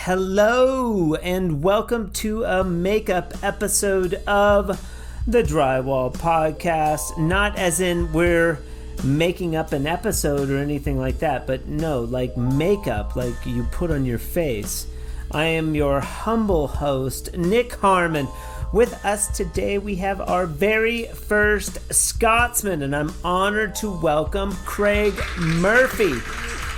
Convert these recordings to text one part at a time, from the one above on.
Hello, and welcome to a makeup episode of the Drywall Podcast. Not as in we're making up an episode or anything like that, but no, like makeup, like you put on your face. I am your humble host, Nick Harmon. With us today, we have our very first Scotsman, and I'm honored to welcome Craig Murphy,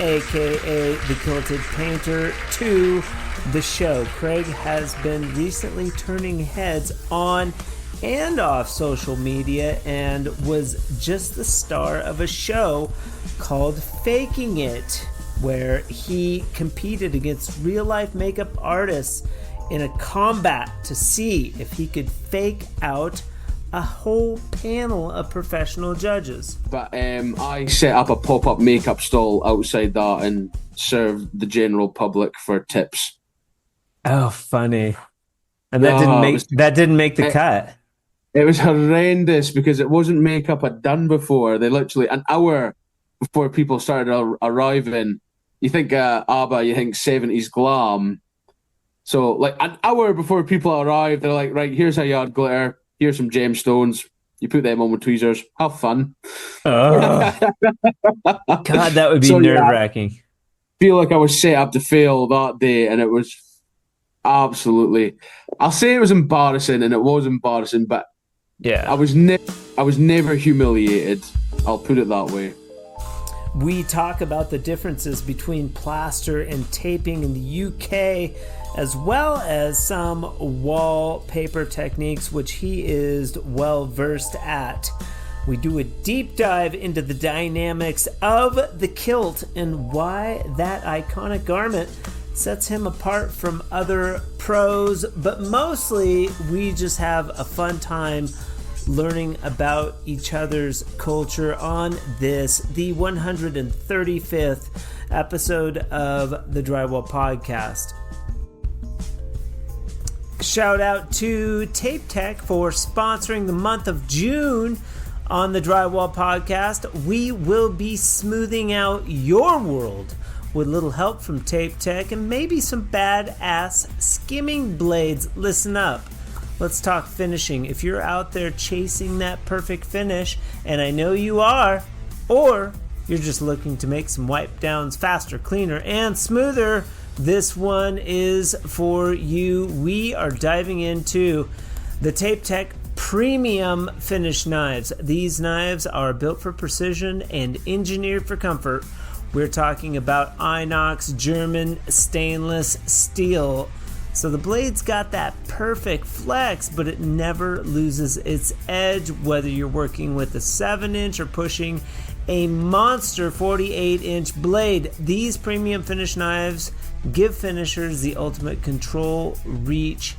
aka the Kilted Painter, to the show. Craig has been recently turning heads on and off social media and was just the star of a show called Faking It, where he competed against real-life makeup artists in a combat to see if he could fake out a whole panel of professional judges. But I set up a pop-up makeup stall outside that and served the general public for tips. Oh, funny. And that didn't make the cut. It was horrendous because it wasn't makeup I'd done before. They literally, an hour before people started arriving, you think ABBA, you think 70s glam. So like an hour before people arrive, they're like, right, here's how you add glitter. Here's some gemstones. You put them on with tweezers. Have fun. Oh. God, that would be nerve-wracking. Feel like I was set up to fail that day, and it was absolutely... I'll say it was embarrassing, and it was embarrassing, but yeah, I was never humiliated. I'll put it that way. We talk about the differences between plaster and taping in the UK, as well as some wallpaper techniques, which he is well versed at. We do a deep dive into the dynamics of the kilt and why that iconic garment sets him apart from other pros, but mostly we just have a fun time learning about each other's culture on this, the 135th episode of the Drywall Podcast. Shout out to Tape Tech for sponsoring the month of June on the Drywall Podcast. We will be smoothing out your world with little help from Tape Tech and maybe some badass skimming blades. Listen up. Let's talk finishing. If you're out there chasing that perfect finish, and I know you are, or you're just looking to make some wipe downs faster, cleaner, and smoother, this one is for you. We are diving into the Tape Tech Premium Finish Knives. These knives are built for precision and engineered for comfort. We're talking about inox German stainless steel. So the blade's got that perfect flex, but it never loses its edge, whether you're working with a 7-inch or pushing a monster 48-inch blade. These premium finish knives give finishers the ultimate control, reach,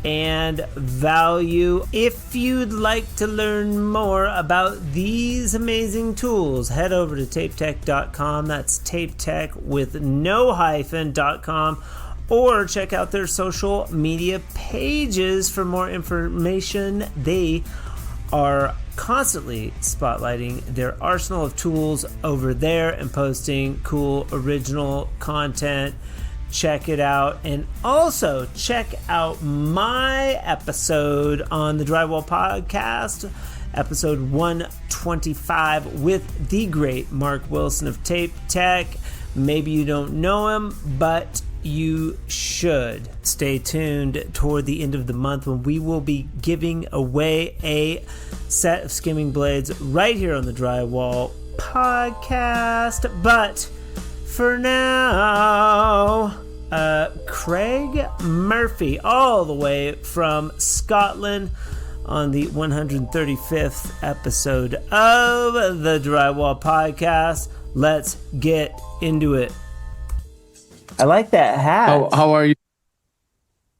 and value. If you'd like to learn more about these amazing tools, head over to tapetech.com. That's tapetech with no hyphen.com. Or check out their social media pages for more information. They are constantly spotlighting their arsenal of tools over there and posting cool original content. Check it out. And also check out my episode on the Drywall Podcast, episode 125, with the great Mark Wilson of Tape Tech. Maybe you don't know him, but you should. Stay tuned toward the end of the month when we will be giving away a set of skimming blades right here on the Drywall Podcast. But for now, Craig Murphy, all the way from Scotland, on the 135th episode of the Drywall Podcast. Let's get into it. I like that hat. How are you?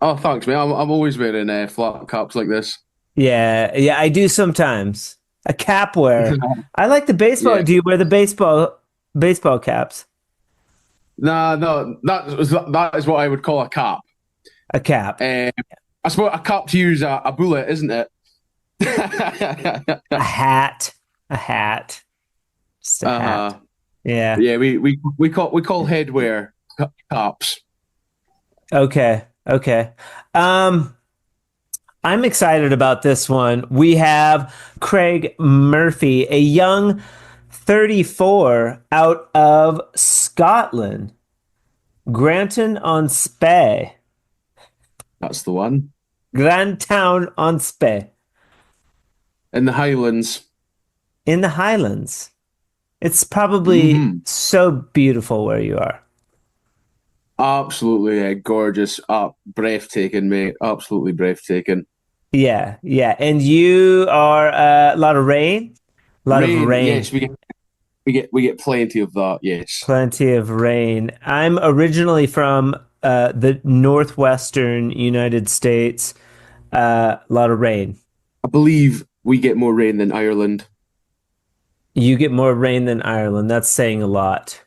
Oh, thanks, man. I'm always wearing flat caps like this. Yeah, I do sometimes. A cap wear. I like the baseball. Yeah. Do you wear the baseball caps? No, that is what I would call a cap. A cap. I suppose a cap to use a bullet, isn't it? A hat. Just a hat. Yeah. Yeah, we call headwear caps. Okay. Okay. Um, I'm excited about this one. We have Craig Murphy, a young 34 out of Scotland, Granton on Spey, That's the one. Grantown on Spey, In the Highlands. in the Highlands. It's probably Hmm. so beautiful where you are. Absolutely gorgeous. Breathtaking, mate. Absolutely breathtaking. Yeah, yeah. And you are a lot of rain, a lot of Rain, rain. yes, we get plenty of that. Yes, Plenty of rain. I'm originally from the northwestern United States. A lot of rain. I believe we get more rain than Ireland. You get more rain than Ireland. That's saying a lot.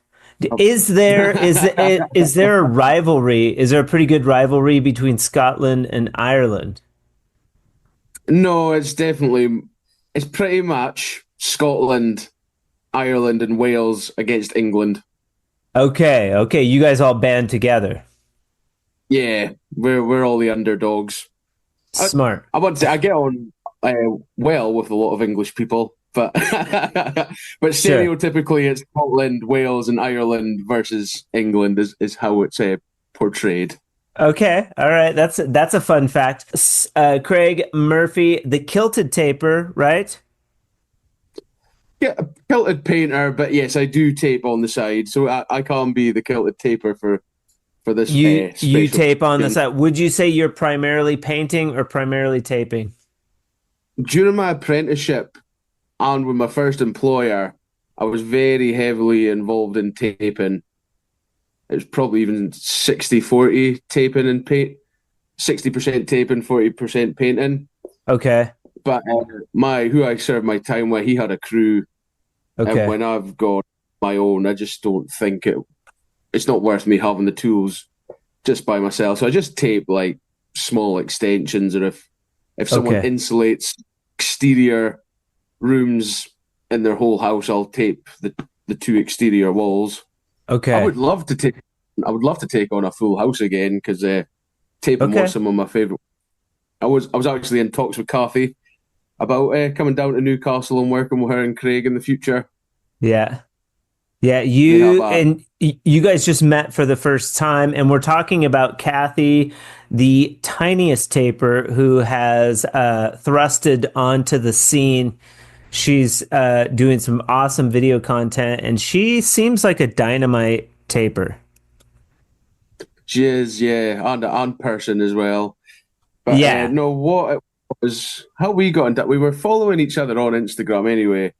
Is there a rivalry? Is there a pretty good rivalry between Scotland and Ireland? No, it's pretty much Scotland, Ireland, and Wales against England. Okay, okay. You guys all band together. Yeah, we're all the underdogs. I, Smart. I want to say I get on well with a lot of English people, but but Sure. stereotypically it's Scotland, Wales, and Ireland versus England is how it's portrayed. Okay. All right. That's a fun fact. Craig Murphy, the kilted taper, right? Yeah, a kilted painter, but yes, I do tape on the side, so I can't be the kilted taper for this You special tape on the occasion. side. Would you say you're primarily painting or primarily taping? During my apprenticeship and with my first employer, I was very heavily involved in taping. It was probably even 60-40 taping and paint, 60% taping, 40% painting. Okay. But my who I served my time with, he had a crew, and Okay. when I've got my own, I just don't think it's not worth me having the tools just by myself. So I just tape like small extensions, or if someone Okay. insulates exterior rooms in their whole house, I'll tape the two exterior walls. I Okay. would love to take I would love to take on a full house again because taping was Okay. some of my favorite. I was actually in talks with Kathy about coming down to Newcastle and working with her and Craig in the future. Yeah. Yeah, They have you guys just met for the first time, and we're talking about Kathy, the tiniest taper who has thrusted onto the scene. She's doing some awesome video content, and she seems like a dynamite taper. she is, yeah, and person as well. But Yeah, no, what it was how we got into we were following each other on Instagram anyway.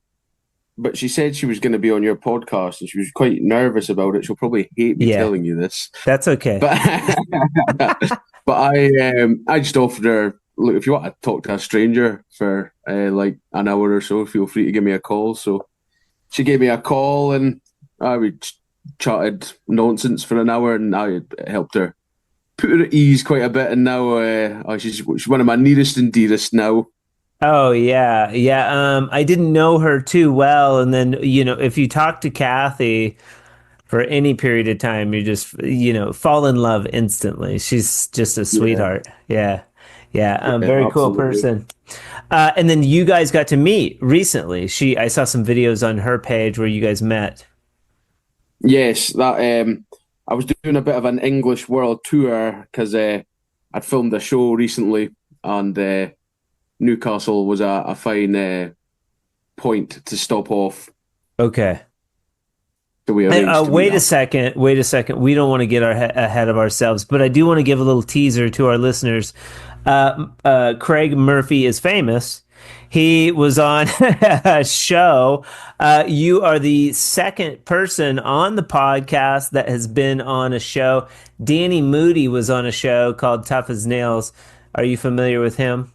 But she said she was going to be on your podcast, and she was quite nervous about it. She'll probably hate me yeah, telling you this, that's okay. but but I just offered her, look, if you want to talk to a stranger for like an hour or so, feel free to give me a call. So she gave me a call, and we chatted nonsense for an hour, and I helped her put her at ease quite a bit. And now she's one of my nearest and dearest now. Oh yeah, yeah. I didn't know her too well, and then if you talk to Kathy for any period of time, you just fall in love instantly. She's just a Yeah, sweetheart. Yeah, yeah. yeah, Very cool absolutely. person. And then you guys got to meet recently. I saw some videos on her page where you guys met. Yes, that I was doing a bit of an English world tour because I'd filmed a show recently, and Newcastle was a fine point to stop off. Okay. So we arranged to meet Wait a up. second. Wait a second. We don't want to get ahead of ourselves, but I do want to give a little teaser to our listeners. Craig Murphy is famous. He was on a show. You are the second person on the podcast that has been on a show. Danny Moody was on a show called Tough as Nails. Are you familiar with him?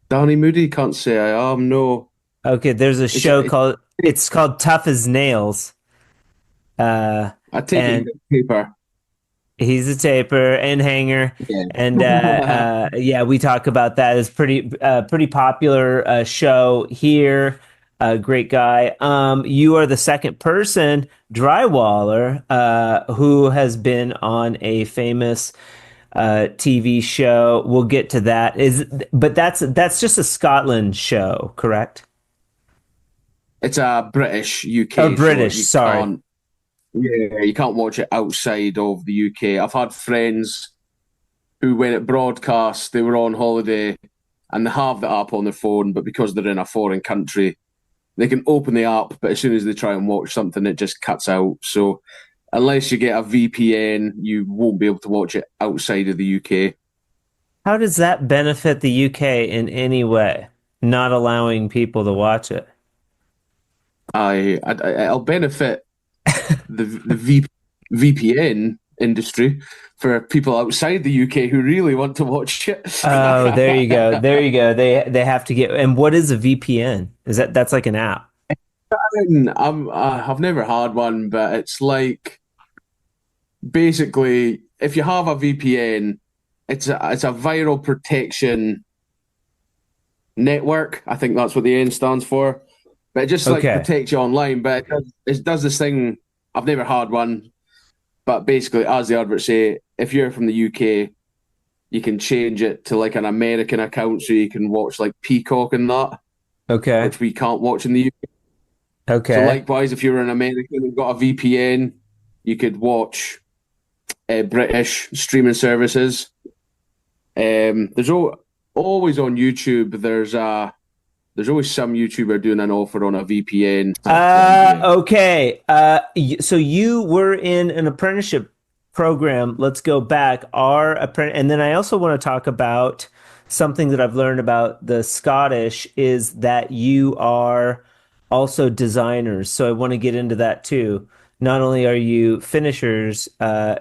Danny Moody, can't say I am. No, Okay, there's a it's, show it's called it's called Tough as Nails. Uh, I take it and he's a paper. He's a taper and hanger, and Yeah. yeah, we talk about that. It's pretty popular show here. a great guy. You are the second person drywaller who has been on a famous TV show. We'll get to that. But that's just a Scotland show, correct? It's a British Oh, UK show. British. Sorry. You can't watch it outside of the UK. I've had friends who, when it broadcast, they were on holiday and they have the app on their phone, but because they're in a foreign country, they can open the app, but as soon as they try and watch something, it just cuts out. So unless you get a VPN, you won't be able to watch it outside of the UK. How does that benefit the UK in any way? Not allowing people to watch it. It'll benefit the VPN industry for people outside the UK who really want to watch it. Oh, there you go. There you go. They have to get. And what is a VPN? That's like an app? I've never had one, but it's like basically if you have a VPN, it's a viral protection network. I think that's what the N stands for. But it just like protects you online. But it does this thing. I've never had one, but basically, as the adverts say, if you're from the UK, you can change it to like an American account so you can watch like Peacock and that. Okay. Which we can't watch in the UK. Okay. So likewise, if you're an American and got a VPN, you could watch British streaming services. There's always on YouTube. There's always some YouTuber doing an offer on a VPN. Okay. So you were in an apprenticeship program. Let's go back. And then I also want to talk about something that I've learned about the Scottish is that you are also designers. So I want to get into that too. Not only are you finishers,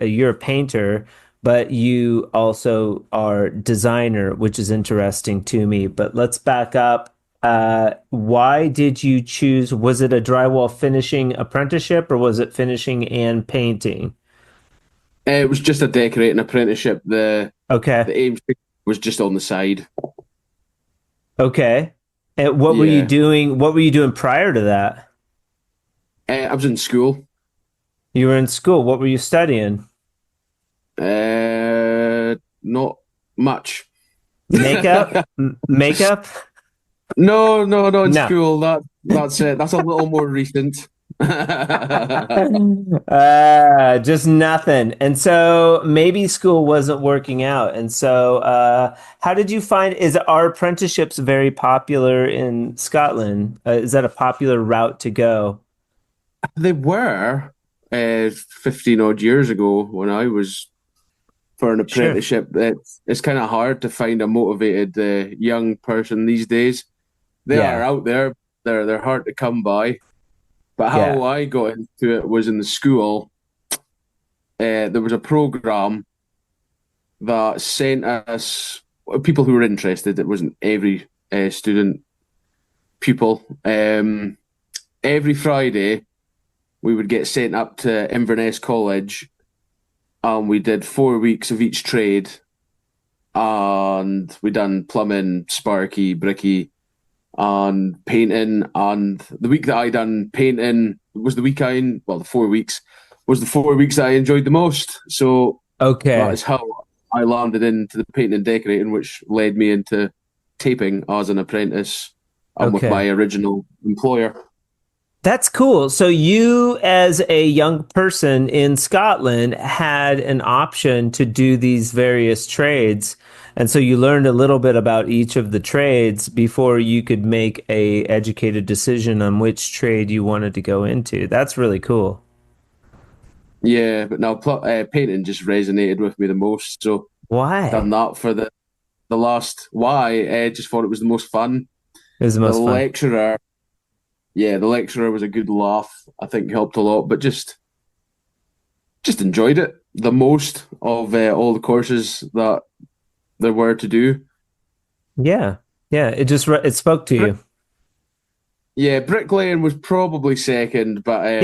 you're a painter, but you also are designer, which is interesting to me. But let's back up. Why did you choose? Was it a drywall finishing apprenticeship or was it finishing and painting? It was just a decorating apprenticeship. The Okay. aim was just on the side. Okay. And what were you doing? What were you doing prior to that? I was in school. You were in school. What were you studying? Not much. Makeup? Makeup? No, not in school. That's it. That's a little more recent. Just nothing. And so maybe school wasn't working out. And so how did you find, are apprenticeships very popular in Scotland? Is that a popular route to go? They were 15 odd years ago when I was for an apprenticeship. Sure. It's kind of hard to find a motivated young person these days. They are out there. They're hard to come by. But how I got into it was in the school. There was a program that sent us people who were interested. It wasn't every student pupil. Every Friday, we would get sent up to Inverness College, and we did 4 weeks of each trade. And we done plumbing, sparky, bricky, and painting. And the week that I done painting was the 4 weeks was the 4 weeks that I enjoyed the most. So that is how I landed into the painting and decorating, which led me into taping as an apprentice and with my original employer. That's cool. So you, as a young person in Scotland, had an option to do these various trades. And so you learned a little bit about each of the trades before you could make a educated decision on which trade you wanted to go into. That's really cool. Yeah, but now painting just resonated with me the most. So why? Done that for the last. Why? I just thought it was the most fun. It was the most fun. Lecturer. Yeah, the lecturer was a good laugh. I think helped a lot, but just enjoyed it the most of all the courses that there were to do. Yeah. It spoke to you. Yeah, bricklaying was probably second, but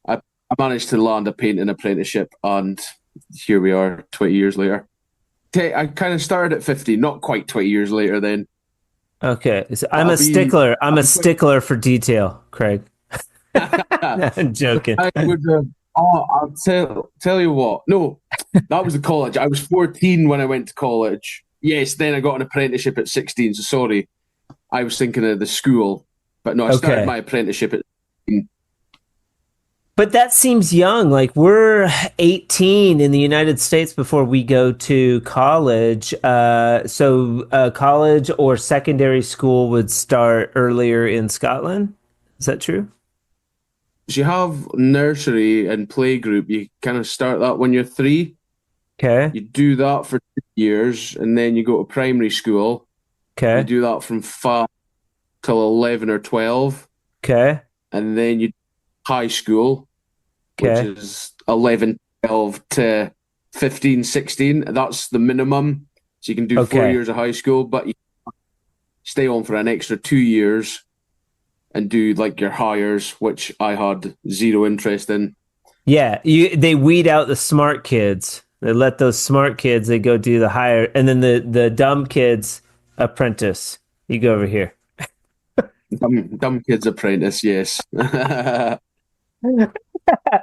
I managed to land a painting apprenticeship, and here we are 20 years later. I kind of started at 50, not quite 20 years later then. Okay. So I'm That'll a be. stickler. I'm a I'm stickler for detail, Craig. quick. I'm joking. I would. Oh, I'll tell you what. No, that was the college. I was 14 when I went to college. Yes, then I got an apprenticeship at 16. So sorry, I was thinking of the school, but no, I started Okay. my apprenticeship at 16. But that seems young. Like we're 18 in the United States before we go to college. So college or secondary school would start earlier in Scotland. Is that true? So you have nursery and playgroup. You kind of start that when you're 3. Okay. You do that for 2 years, and then you go to primary school. You Okay. do that from 5 till 11 or 12, Okay. and then you high school, which Okay. is 11, 12 to 15, 16. That's the minimum. So you can do four Okay. years of high school, but you stay on for an extra 2 years and do like your hires, which I had zero interest in. Yeah. They weed out the smart kids. They let those smart kids, they go do the higher, and then the dumb kids apprentice. You go over here. Dumb kids apprentice, yes. But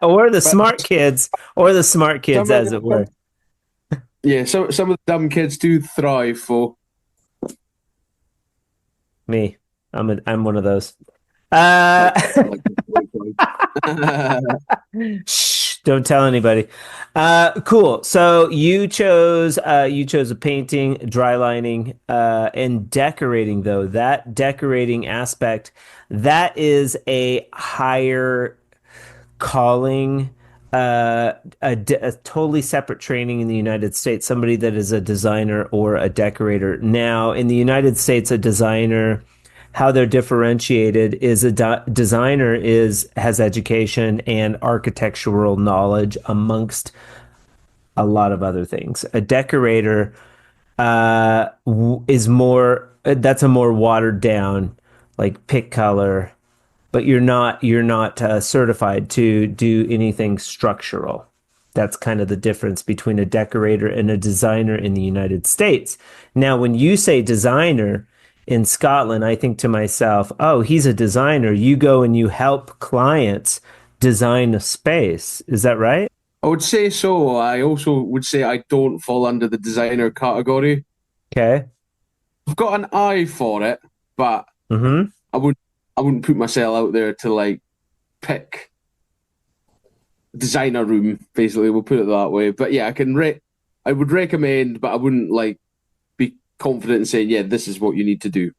Or the smart kids, some of as it were. yeah, some of the dumb kids do thrive for. Me. I'm one of those. Like, Uh, like Shh, don't tell anybody. Cool. So you chose a painting, dry lining, and decorating though. That decorating aspect, that is a higher calling, a totally separate training in the United States. Somebody that is a designer or a decorator. Now, in the United States, a designer, how they're differentiated is designer has education and architectural knowledge amongst a lot of other things. A decorator is more that's a more watered down, like pick color, but you're not certified to do anything structural. That's kind of the difference between a decorator and a designer in the United States. Now, when you say designer in Scotland, I think to myself, oh, he's a designer. You go and you help clients design a space. Is that right? I would say so. I also would say I don't fall under the designer category. Okay. I've got an eye for it, but Mm-hmm. I wouldn't I wouldn't put myself out there to like pick designer room, basically, we'll put it that way. But yeah, I would recommend, but I wouldn't like be confident in saying, yeah, this is what you need to do.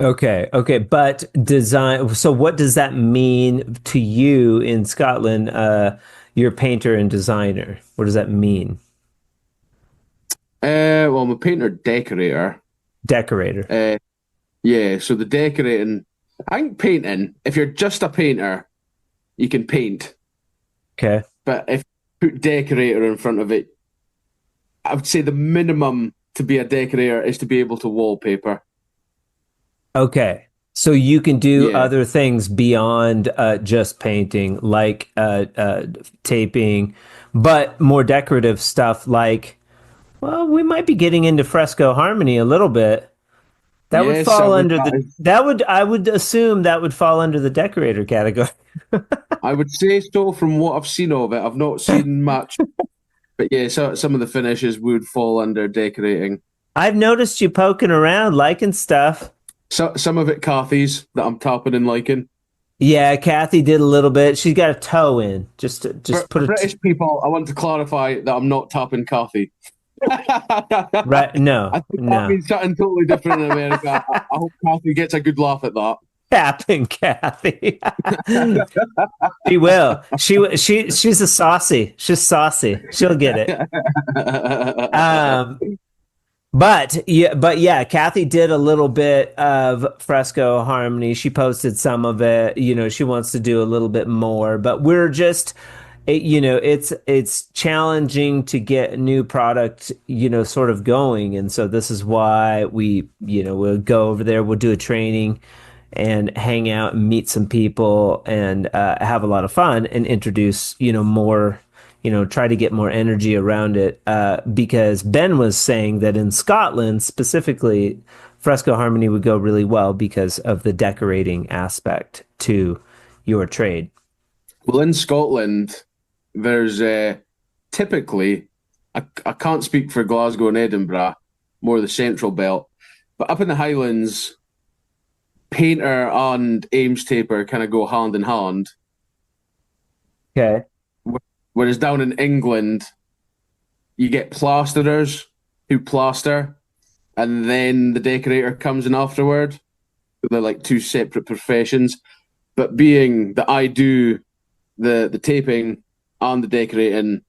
Okay, okay, but design. So, what does that mean to you in Scotland? You're a painter and designer. What does that mean? Well, I'm a painter decorator. Decorator. Uh, yeah, so the decorating, I think painting, if you're just a painter, you can paint. Okay. But if you put decorator in front of it, I would say the minimum to be a decorator is to be able to wallpaper. Okay. So you can do Yeah. other things beyond just painting, like taping, but more decorative stuff like, well, we might be getting into fresco harmony a little bit. That would Yes, I fall would. under I would assume that would fall under the decorator category. I would say so from what I've seen of it. I've not seen much, but yeah, so some of the finishes would fall under decorating. I've noticed you poking around, liking stuff. So some of it Cathy's that I'm tapping and liking. Yeah, Kathy did a little bit. She's got a toe in. Just For put British people, I want to clarify that I'm not tapping Cathy. right. I No, think that no. means something totally different in America. I hope Cathy gets a good laugh at that. Tapping Kathy. She will. She's a saucy. She's saucy. She'll get it. Um, but yeah, Kathy did a little bit of fresco harmony. She posted some of it. She wants to do a little bit more, but we're just, it's challenging to get new product, sort of going. And so this is why we'll go over there, we'll do a training and hang out and meet some people and have a lot of fun and introduce, more, try to get more energy around it. Because Ben was saying that in Scotland, specifically fresco harmony would go really well because of the decorating aspect to your trade. Well, in Scotland, there's typically, I can't speak for Glasgow and Edinburgh, more the central belt, but up in the Highlands, painter and Ames taper kind of go hand in hand. Okay. Whereas down in England, you get plasterers who plaster, and then the decorator comes in afterward. They're like two separate professions. But being that I do the taping and the decorating,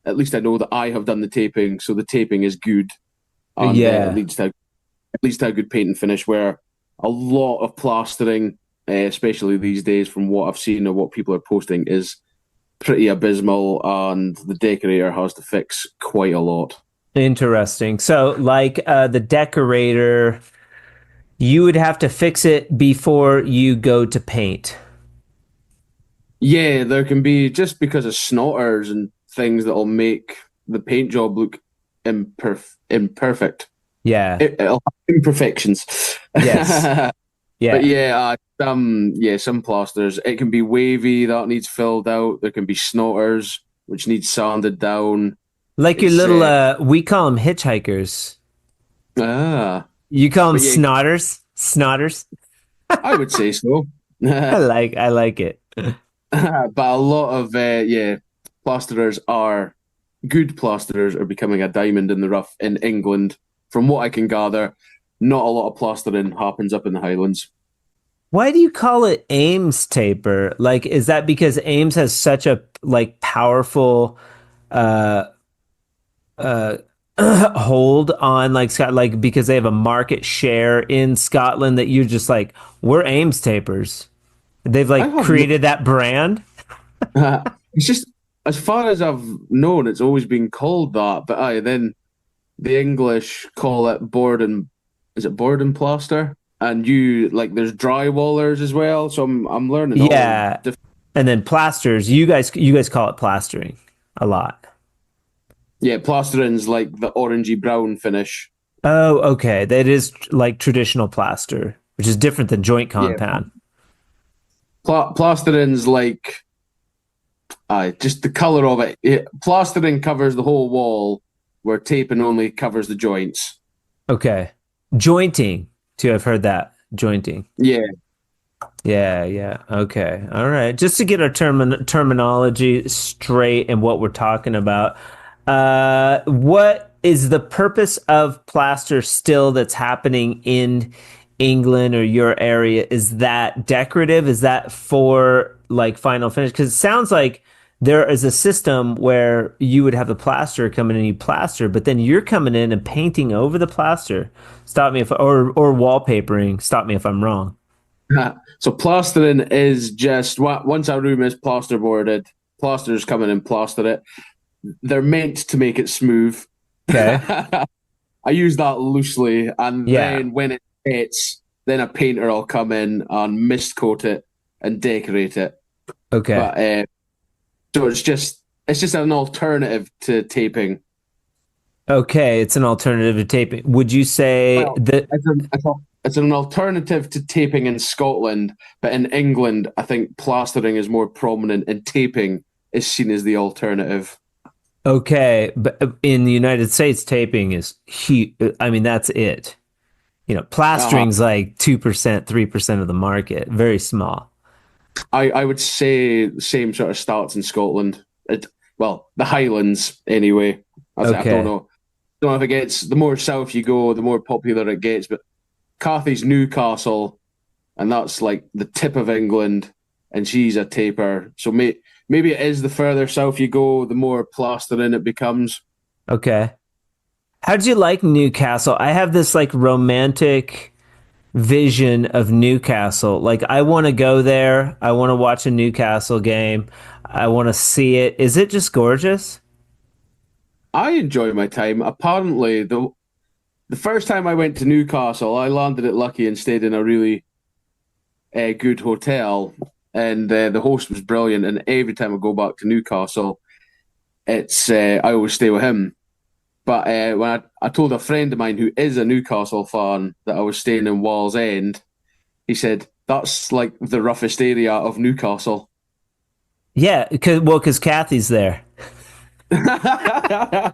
at least I know that I have done the taping, so the taping is good, and Yeah. it leads to a good paint and finish. Where a lot of plastering, especially these days, from what I've seen or what people are posting, is pretty abysmal, and the decorator has to fix quite a lot. Interesting. So, like the decorator, you would have to fix it before you go to paint. Yeah, there can be, just because of snotters and things that'll make the paint job look imperfect. Yeah. It'll have imperfections. Yes. Yeah. But some plasters, it can be wavy, that needs filled out. There can be snotters, which need sanded down. Like your little, we call them hitchhikers. You call them snotters? Snotters? I would say so. I like it. But a lot of good plasterers are becoming a diamond in the rough in England. From what I can gather, not a lot of plastering happens up in the Highlands. Why do you call it Ames taper? Like, is that because Ames has such a powerful hold on like because they have a market share in Scotland that you're just like, we're Ames tapers. They've created that brand. It's just, as far as I've known, it's always been called that. But then the English call it board and plaster? And there's drywallers as well. So I'm learning. Yeah, and then plasters. You guys call it plastering a lot. Yeah, plastering's like the orangey brown finish. Oh, okay. That is like traditional plaster, which is different than joint compound. Yeah. Plastering's like just the color of it. Plastering covers the whole wall, where taping only covers the joints. Okay. Jointing, too. I've heard that. Jointing. Yeah. Yeah. Okay. All right. Just to get our terminology straight and what we're talking about. What is the purpose of plaster still that's happening in England or your area? Is that decorative? Is that for like final finish? Because it sounds like there is a system where you would have the plasterer come in and you plaster, but then you're coming in and painting over the plaster. Stop me or wallpapering. Stop me if I'm wrong. So plastering is just once a room is plasterboarded, plasterers come in and plaster it. They're meant to make it smooth. Okay. I use that loosely, and then when it hits, then a painter will come in and mist coat it and decorate it. Okay. But, so it's just an alternative to taping. Okay, it's an alternative to taping. Would you say that it's an alternative to taping in Scotland, but in England, I think plastering is more prominent, and taping is seen as the alternative. Okay, but in the United States, taping is huge. I mean, that's it. Plastering's like 2%, 3% of the market. Very small. I would say the same sort of stats in Scotland. The Highlands, anyway. I don't know. Don't know if it gets, the more south you go, the more popular it gets. But Cathy's Newcastle, and that's like the tip of England, and she's a taper. So maybe it is the further south you go, the more plastering it becomes. Okay. How did you like Newcastle? I have this like romantic vision of Newcastle. Like, I want to go there. I want to watch a Newcastle game. I want to see it. Is it just gorgeous? I enjoy my time. Apparently, the first time I went to Newcastle, I landed at Lucky and stayed in a really good hotel. And the host was brilliant. And every time I go back to Newcastle, it's I always stay with him. But when I told a friend of mine who is a Newcastle fan that I was staying in Wallsend, he said, that's like the roughest area of Newcastle. Yeah, because Kathy's there. I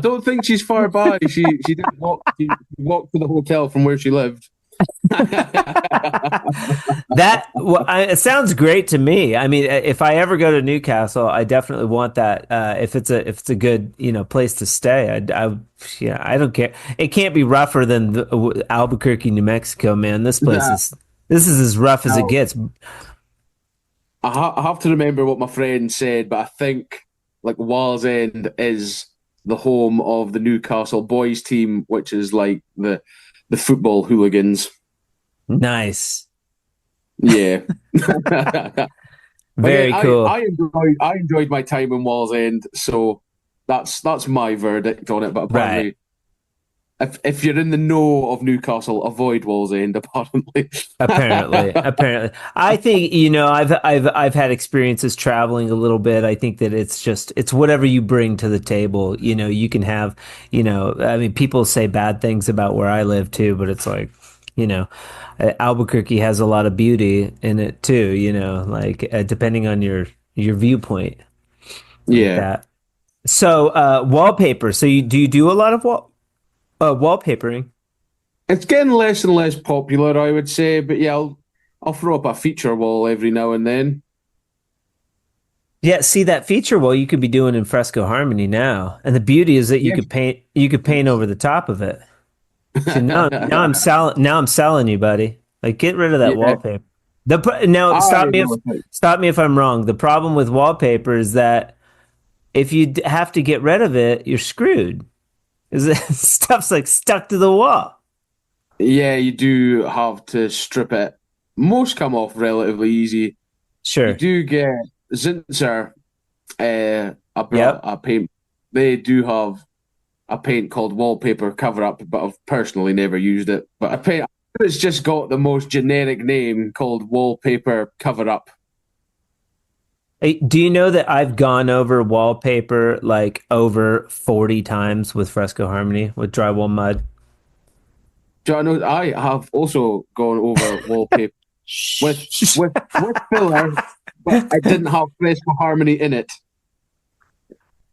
don't think she's far by. She did walk. She walked to the hotel from where she lived. It sounds great to me. I mean, if I ever go to Newcastle, I definitely want that. If it's a good place to stay, I don't care. It can't be rougher than Albuquerque, New Mexico, man. This is as rough as it gets. I have to remember what my friend said, but I think like Wallsend is the home of the Newcastle boys team, which is like the football hooligans. Nice. Yeah. Very cool. I enjoyed my time in Wallsend, so that's my verdict on it. But apparently, if you're in the know of Newcastle, avoid Wallsend. Apparently, apparently, I think I've had experiences traveling a little bit. I think that it's whatever you bring to the table. You can have, I mean, people say bad things about where I live too, but it's like, Albuquerque has a lot of beauty in it too. Depending on your viewpoint. Yeah. Like that. So wallpaper. So do you do a lot of wallpapering? It's getting less and less popular, I would say. But yeah, I'll throw up a feature wall every now and then. Yeah, see that feature wall you could be doing in Fresco Harmony now, and the beauty is that you could paint over the top of it. So now I'm selling you, buddy. Like, get rid of that wallpaper. Stop me if I'm wrong. The problem with wallpaper is that if you have to get rid of it, you're screwed. Stuff's like stuck to the wall. Yeah, you do have to strip it. Most come off relatively easy. Sure. You do get Zinsser, a paint. They do have a paint called Wallpaper Cover Up, but I've personally never used it. But it's just got the most generic name called Wallpaper Cover Up. Hey, do you know that I've gone over wallpaper like over 40 times with Fresco Harmony with drywall mud? John, I have also gone over wallpaper with filler, but I didn't have Fresco Harmony in it.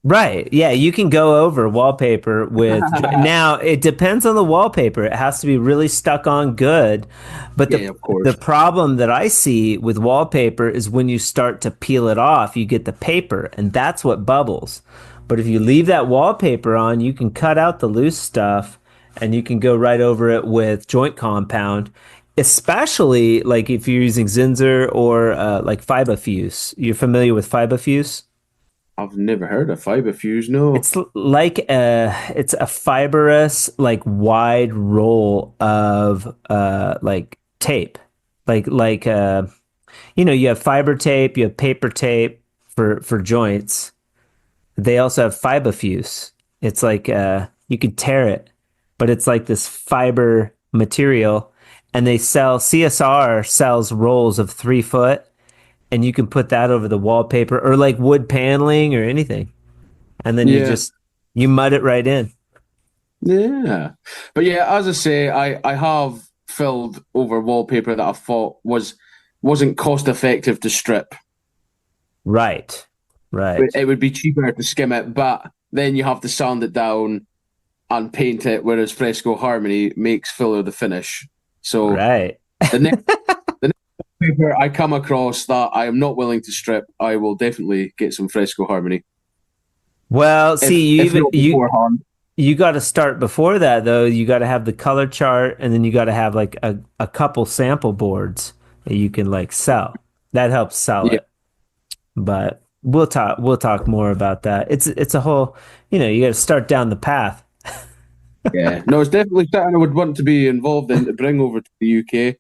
Right. Yeah, you can go over wallpaper with now it depends on the wallpaper. It has to be really stuck on good. But of course. The problem that I see with wallpaper is when you start to peel it off, you get the paper, and that's what bubbles. But if you leave that wallpaper on, you can cut out the loose stuff and you can go right over it with joint compound, especially like if you're using Zinsser or like Fibafuse. You're familiar with Fibafuse? I've never heard of Fibafuse, no. It's like it's a fibrous, like wide roll of like tape. You have fiber tape, you have paper tape for joints. They also have Fibafuse. It's like you can tear it, but it's like this fiber material, and CSR sells rolls of 3 foot. And you can put that over the wallpaper or like wood paneling or anything. And then you mud it right in. Yeah. But yeah, as I say, I have filled over wallpaper that I thought wasn't cost effective to strip. Right. It would be cheaper to skim it, but then you have to sand it down and paint it, whereas Fresco Harmony makes filler the finish. So right. the next paper I come across that I am not willing to strip, I will definitely get some Fresco Harmony. Well, you got to start before that though. You got to have the color chart, and then you got to have like a couple sample boards that you can like sell. That helps sell it. But we'll talk more about that. It's a whole, you got to start down the path. Yeah, no, it's definitely something I would want to be involved in to bring over to the UK.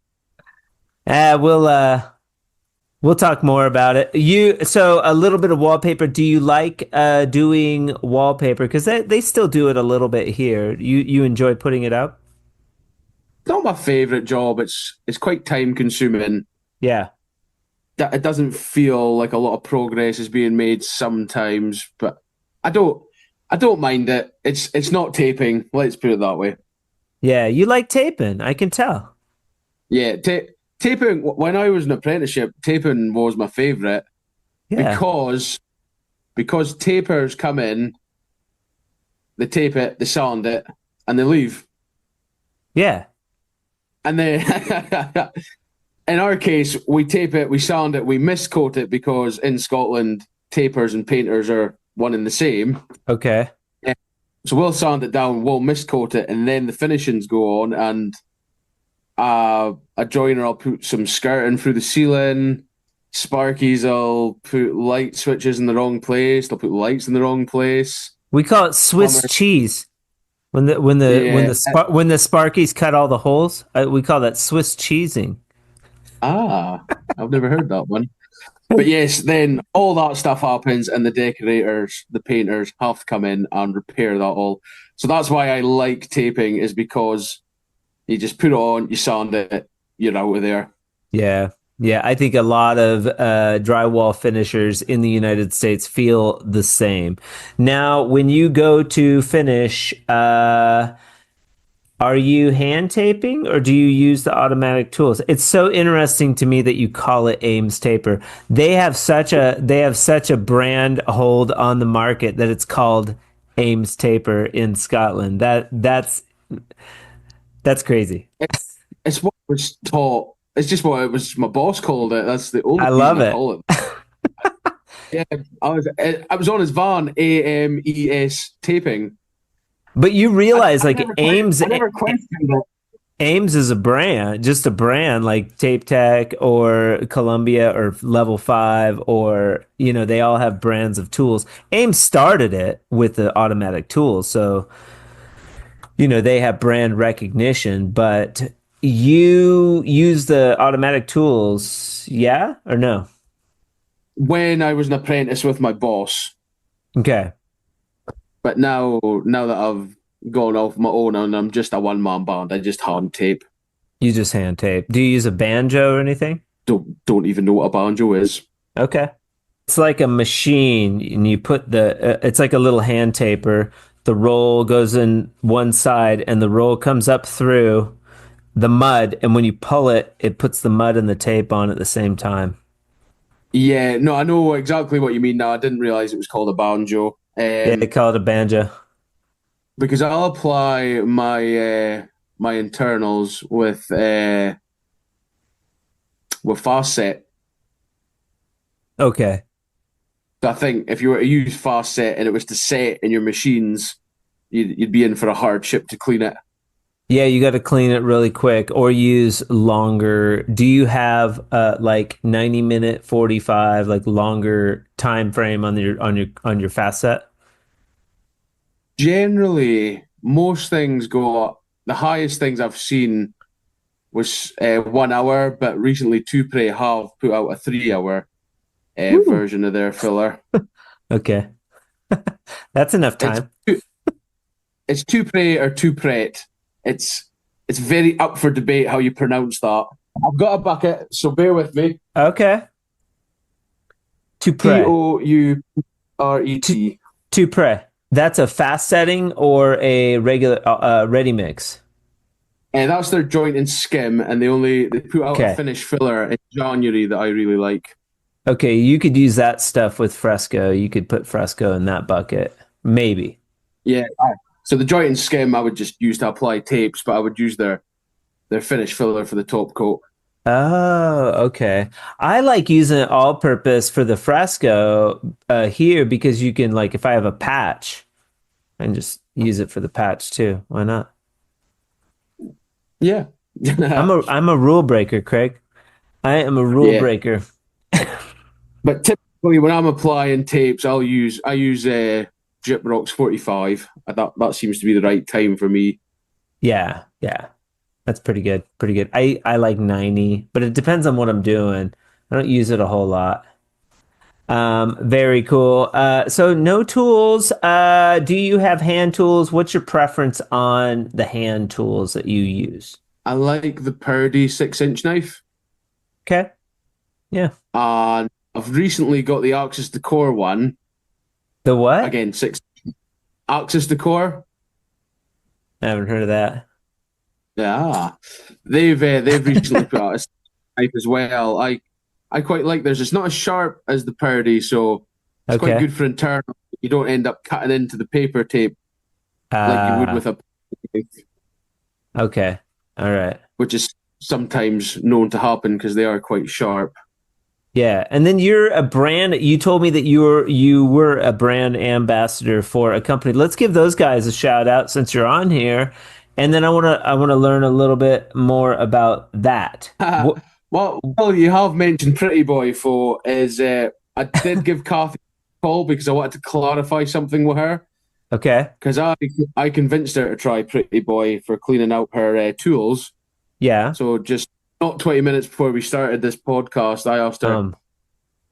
We'll talk more about it. So a little bit of wallpaper. Do you like doing wallpaper? Because they still do it a little bit here. You enjoy putting it up? Not my favorite job. It's quite time consuming. Yeah. It doesn't feel like a lot of progress is being made sometimes, but I I don't mind it. It's not taping. Let's put it that way. Yeah, you like taping. I can tell. Yeah, taping. When I was an apprenticeship, taping was my favourite Yeah. because tapers come in, they tape it, they sand it, and they leave. Yeah. And then, in our case, we tape it, we sand it, we miscoat it because in Scotland, tapers and painters are one and the same. Okay. So we'll sand it down, we'll miscoat it, and then the finishings go on. And a joiner will put some skirting through the ceiling. Sparkies will put light switches in the wrong place. They'll put lights in the wrong place. We call it Swiss Plumber. cheese. When Yeah. when the Sparkies cut all the holes, we call that Swiss cheesing. I've never heard that one. But yes, then all that stuff happens, and the decorators, the painters have to come in and repair that all. So that's why I like taping, is because you just put it on, you sand it, you're out of there. Yeah. Yeah, I think a lot of drywall finishers in the United States feel the same. Now, when you go to finish, are you hand taping or do you use the automatic tools? It's so interesting to me that you call it Ames Taper. They have such a brand hold on the market that it's called Ames Taper in Scotland. That's crazy. It's what I was taught. It's just what it was. My boss called it. That's the only I reason love I it. call it. Yeah, I was on his van, AMES taping. But you realize like I never questioned it. Ames is a brand, just a brand like Tape Tech or Columbia or Level 5 or, they all have brands of tools. Ames started it with the automatic tools. So, they have brand recognition, but you use the automatic tools, yeah or no? When I was an apprentice with my boss, Okay. but now that I've gone off my own and I'm just a one-man band, I just hand tape. You just hand tape. Do you use a banjo or anything? Don't even know what a banjo is. Okay. It's like a machine, and you put it's like a little hand taper. The roll goes in one side, and the roll comes up through the mud, and when you pull it, it puts the mud and the tape on at the same time. Yeah, no, I know exactly what you mean now. I didn't realize it was called a banjo. Yeah, they call it a banjo. Because I'll apply my internals with fast set. Okay. So I think if you were to use fast set and it was to set in your machines, you'd be in for a hardship to clean it. Yeah, you got to clean it really quick or use longer. Do you have like 90-minute, 45, like longer time frame on your fast set? Generally, most things go up. The highest things I've seen was 1 hour, but recently Tupre have put out a 3 hour version of their filler. Okay. That's enough time. It's Tupre or Tupret. It's very up for debate how you pronounce that. I've got a bucket, so bear with me. Okay. Tupre. Toupret. Tupre. That's a fast setting or a regular ready mix? And that's their joint and skim, and they put out Okay. a finished filler in January that I really like. Okay, you could use that stuff with Fresco. You could put Fresco in that bucket. Maybe. Yeah. So the joint and skim I would just use to apply tapes, but I would use their finished filler for the top coat. Oh, okay. I like using it all purpose for the Fresco here because you can, like, if I have a patch, and just use it for the patch too. Why not? Yeah. I'm a rule breaker, Craig. I am a rule breaker. But typically when I'm applying tapes, I use Gyprox 45. That seems to be the right time for me. Yeah. That's pretty good. Pretty good. I like 90, but it depends on what I'm doing. I don't use it a whole lot. Very cool. So no tools. Do you have hand tools? What's your preference on the hand tools that you use? I like the Purdy 6-inch knife. Okay. Yeah. And I've recently got the Axis Decor one. The what? Again, Axis Decor. I haven't heard of that. Yeah, they've recently put out a knife as well. I quite like theirs. It's not as sharp as the Purdy, so it's quite Okay. good for internal. You don't end up cutting into the paper tape like you would Uh, with a knife, okay. All right. which is sometimes known to happen because they are quite sharp. Yeah, and then you're a brand. You told me that you were a brand ambassador for a company. Let's give those guys a shout out since you're on here, and then I wanna learn a little bit more about that. What? Well, you have mentioned Pretty Boy for is I did give Kathy a call because I wanted to clarify something with her Okay. because I convinced her to try Pretty Boy for cleaning out her tools. Yeah. So just not 20 minutes before we started this podcast, I asked her, Um.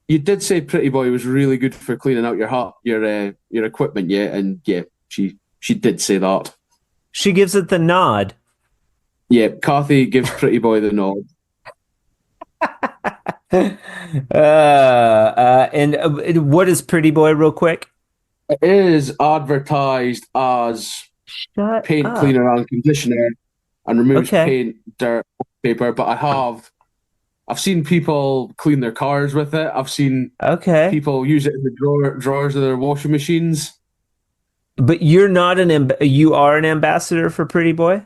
"You did say Pretty Boy was really good for cleaning out your equipment, yeah?" And yeah, she did say that. She gives it the nod. Yeah, Kathy gives Pretty Boy the nod. And what is Pretty Boy, real quick? It is advertised as Shut paint up. cleaner and conditioner and removes Okay. paint, dirt, paper. But I've seen people clean their cars with it. I've seen Okay. people use it in the drawers of their washing machines. But you're not you are an ambassador for Pretty Boy?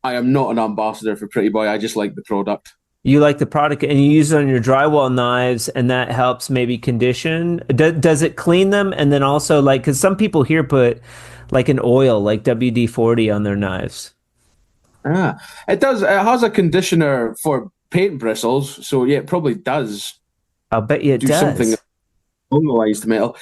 I am not an ambassador for Pretty Boy. I just like the product. You like the product and you use it on your drywall knives, and that helps maybe condition. Does it clean them? And then also, like, because some people here put like an oil, like WD-40 on their knives. Ah, it does. It has a conditioner for paint bristles, so yeah, it probably does I'll bet you it do something does. along the lines to metal.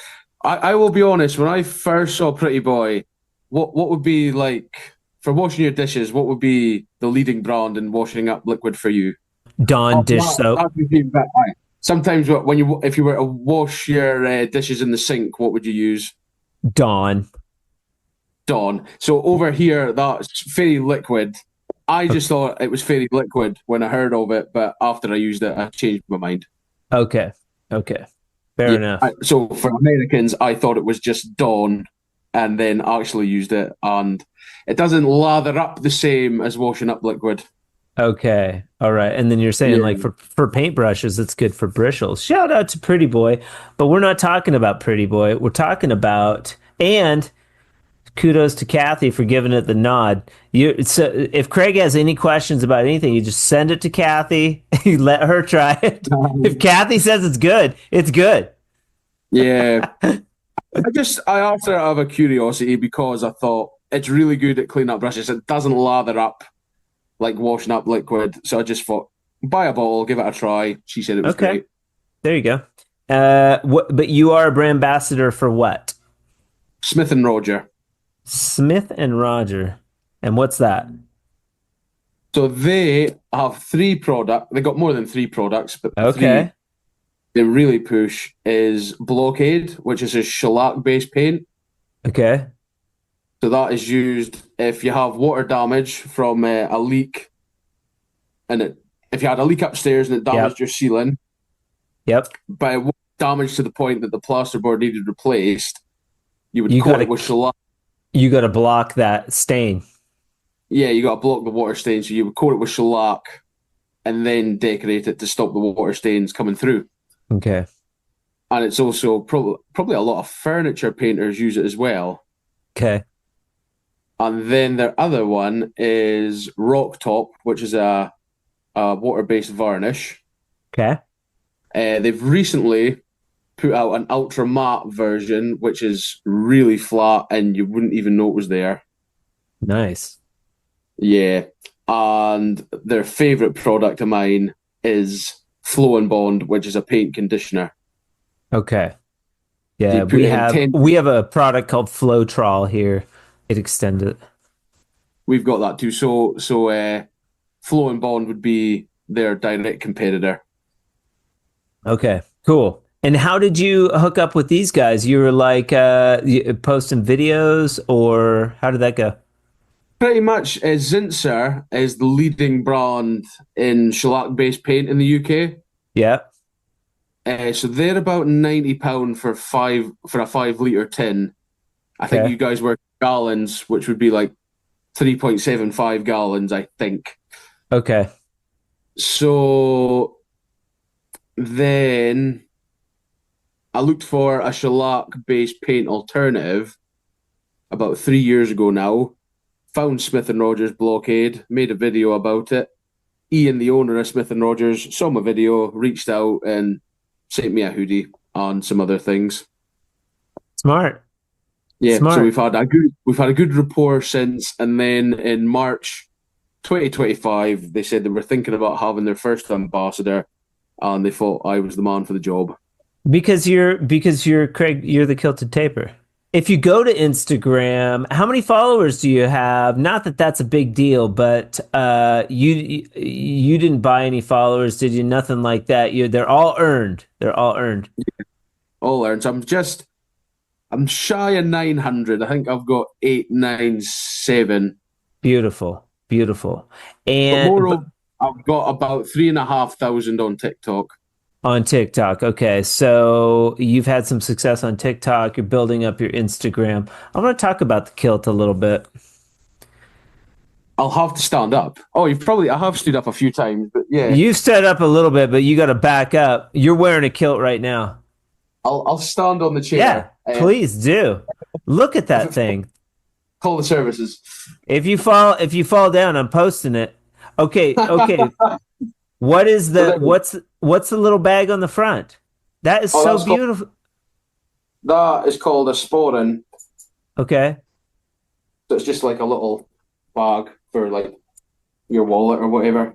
I will be honest. When I first saw Pretty Boy, what would be like for washing your dishes? What would be the leading brand in washing up liquid for you? Dawn Oh, dish soap. that would be better. Sometimes when if you were to wash your dishes in the sink, what would you use? Dawn. Dawn. So over here, that's fairy liquid. I just thought it was fairy liquid when I heard of it, but after I used it, I changed my mind. Okay. Okay. Fair Yeah. enough. So for Americans, I thought it was just Dawn, and then actually used it, and it doesn't lather up the same as washing up liquid. Okay. All right. And then you're saying like Yeah. for paintbrushes, it's good for bristles. Shout out to Pretty Boy, but we're not talking about Pretty Boy. We're talking about and kudos to Kathy for giving it the nod. So if Craig has any questions about anything, you just send it to Kathy. You let her try it. If Kathy says it's good, it's good. Yeah. I asked her out of a curiosity because I thought it's really good at cleaning up brushes. It doesn't lather up like washing up liquid. So I just thought, buy a bottle, give it a try. She said it was Okay. great. There you go. But you are a brand ambassador for what? Smith and Roger. Smith and Roger. And what's that? So they have three products. They got more than three products, but the three Okay. they really push is Blockade, which is a shellac-based paint. Okay. So that is used if you have water damage from a leak, and if you had a leak upstairs and it damaged Yep. your ceiling, Yep. but it was damaged to the point that the plasterboard needed replaced, you would You coat gotta it with shellac. you gotta block that stain. Yeah, you got to block the water stain, so you would coat it with shellac and then decorate it to stop the water stains coming through. Okay. And it's also probably a lot of furniture painters use it as well. Okay. And then their other one is Rock Top, which is a water-based varnish. Okay. They've recently put out an ultra matte version, which is really flat, and you wouldn't even know it was there. Nice. Yeah, and their favorite product of mine is Flow and Bond, which is a paint conditioner. Okay. They Yeah, put it in 10. we have a product called Flowtrol here. It extended. We've got that too. So Flow and Bond would be their direct competitor. Okay. Cool. And how did you hook up with these guys? You were like posting videos, or how did that go? Pretty much, Zinsser is the leading brand in shellac-based paint in the UK. Yeah. So they're about £90 for a 5 litre tin, I think Okay. you guys work gallons, which would be like 3.75 gallons, I think. Okay. So then I looked for a shellac-based paint alternative about 3 years ago now. Found Smith and Rogers Blockade, made a video about it. Ian, the owner of Smith and Rogers, saw my video, reached out, and sent me a hoodie and some other things. Smart. Yeah, so Smart. we've had a good rapport since, and then in March 2025, they said they were thinking about having their first ambassador, and they thought I was the man for the job. Because you're Craig, you're the Kilted Taper. If you go to Instagram, how many followers do you have? Not that that's a big deal, but you didn't buy any followers, did you? Nothing like that. They're all earned. They're all earned. All earned. So I'm shy of 900. I think I've got 897. Beautiful, beautiful. But And moreover, I've got about 3,500 on TikTok. on TikTok, okay. So you've had some success on TikTok. You're building up your Instagram. I want to talk about the kilt a little bit. I'll have to stand up. Oh, I have stood up a few times, but yeah, You stood up a little bit, but you got to back up. You're wearing a kilt right now. I'll stand on the Yeah, chair. please do. Look at that thing. Call the services. If you fall down, I'm posting it. Okay, okay. What is what's the little bag on the front? That is so that's called, beautiful. that is called a sporin. Okay. So it's just like a little bag for like your wallet or whatever.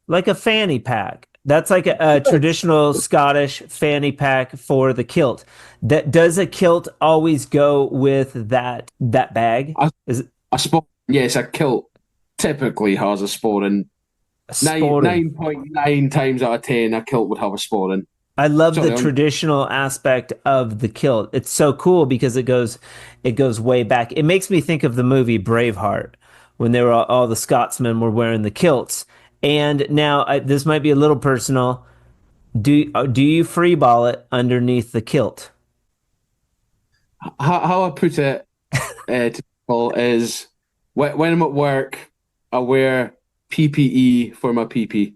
Like a fanny pack. That's like a traditional Scottish fanny pack for the kilt. Does a kilt always go with that bag? Is it A sporin, yes, a kilt typically has a sporin. a sporting? 9.9 times out of 10, a kilt would have a sporin. I love Sorry, the traditional aspect of the kilt. It's so cool because it goes way back. It makes me think of the movie Braveheart when they were all the Scotsmen were wearing the kilts. And now this might be a little personal. Do you freeball it underneath the kilt? How I put it to people is when I'm at work, I wear PPE for my PP.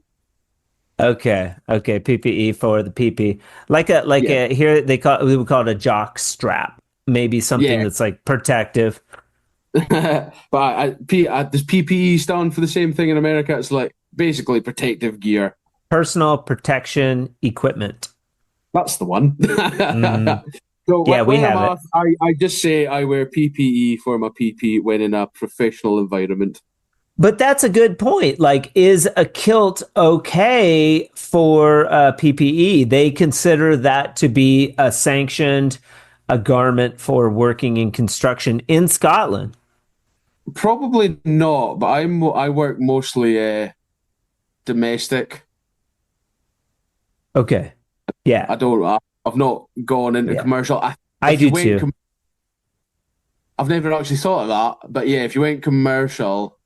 Okay, okay, PPE for the PP, like Yeah, a here we would call it a jock strap, maybe something yeah. that's like protective. But does PPE stand for the same thing in America? It's like basically protective gear. Personal protection equipment. That's the one. Mm, So yeah, we when I'm have it. asked, I just say I wear PPE for my PP when in a professional environment. But that's a good point. Like, is a kilt okay for PPE? They consider that to be a garment for working in construction in Scotland. Probably not, but I work mostly domestic. Okay. Yeah. I've not gone into Yeah. commercial. I If you do went, too. I've never actually thought of that, but yeah, if you went commercial,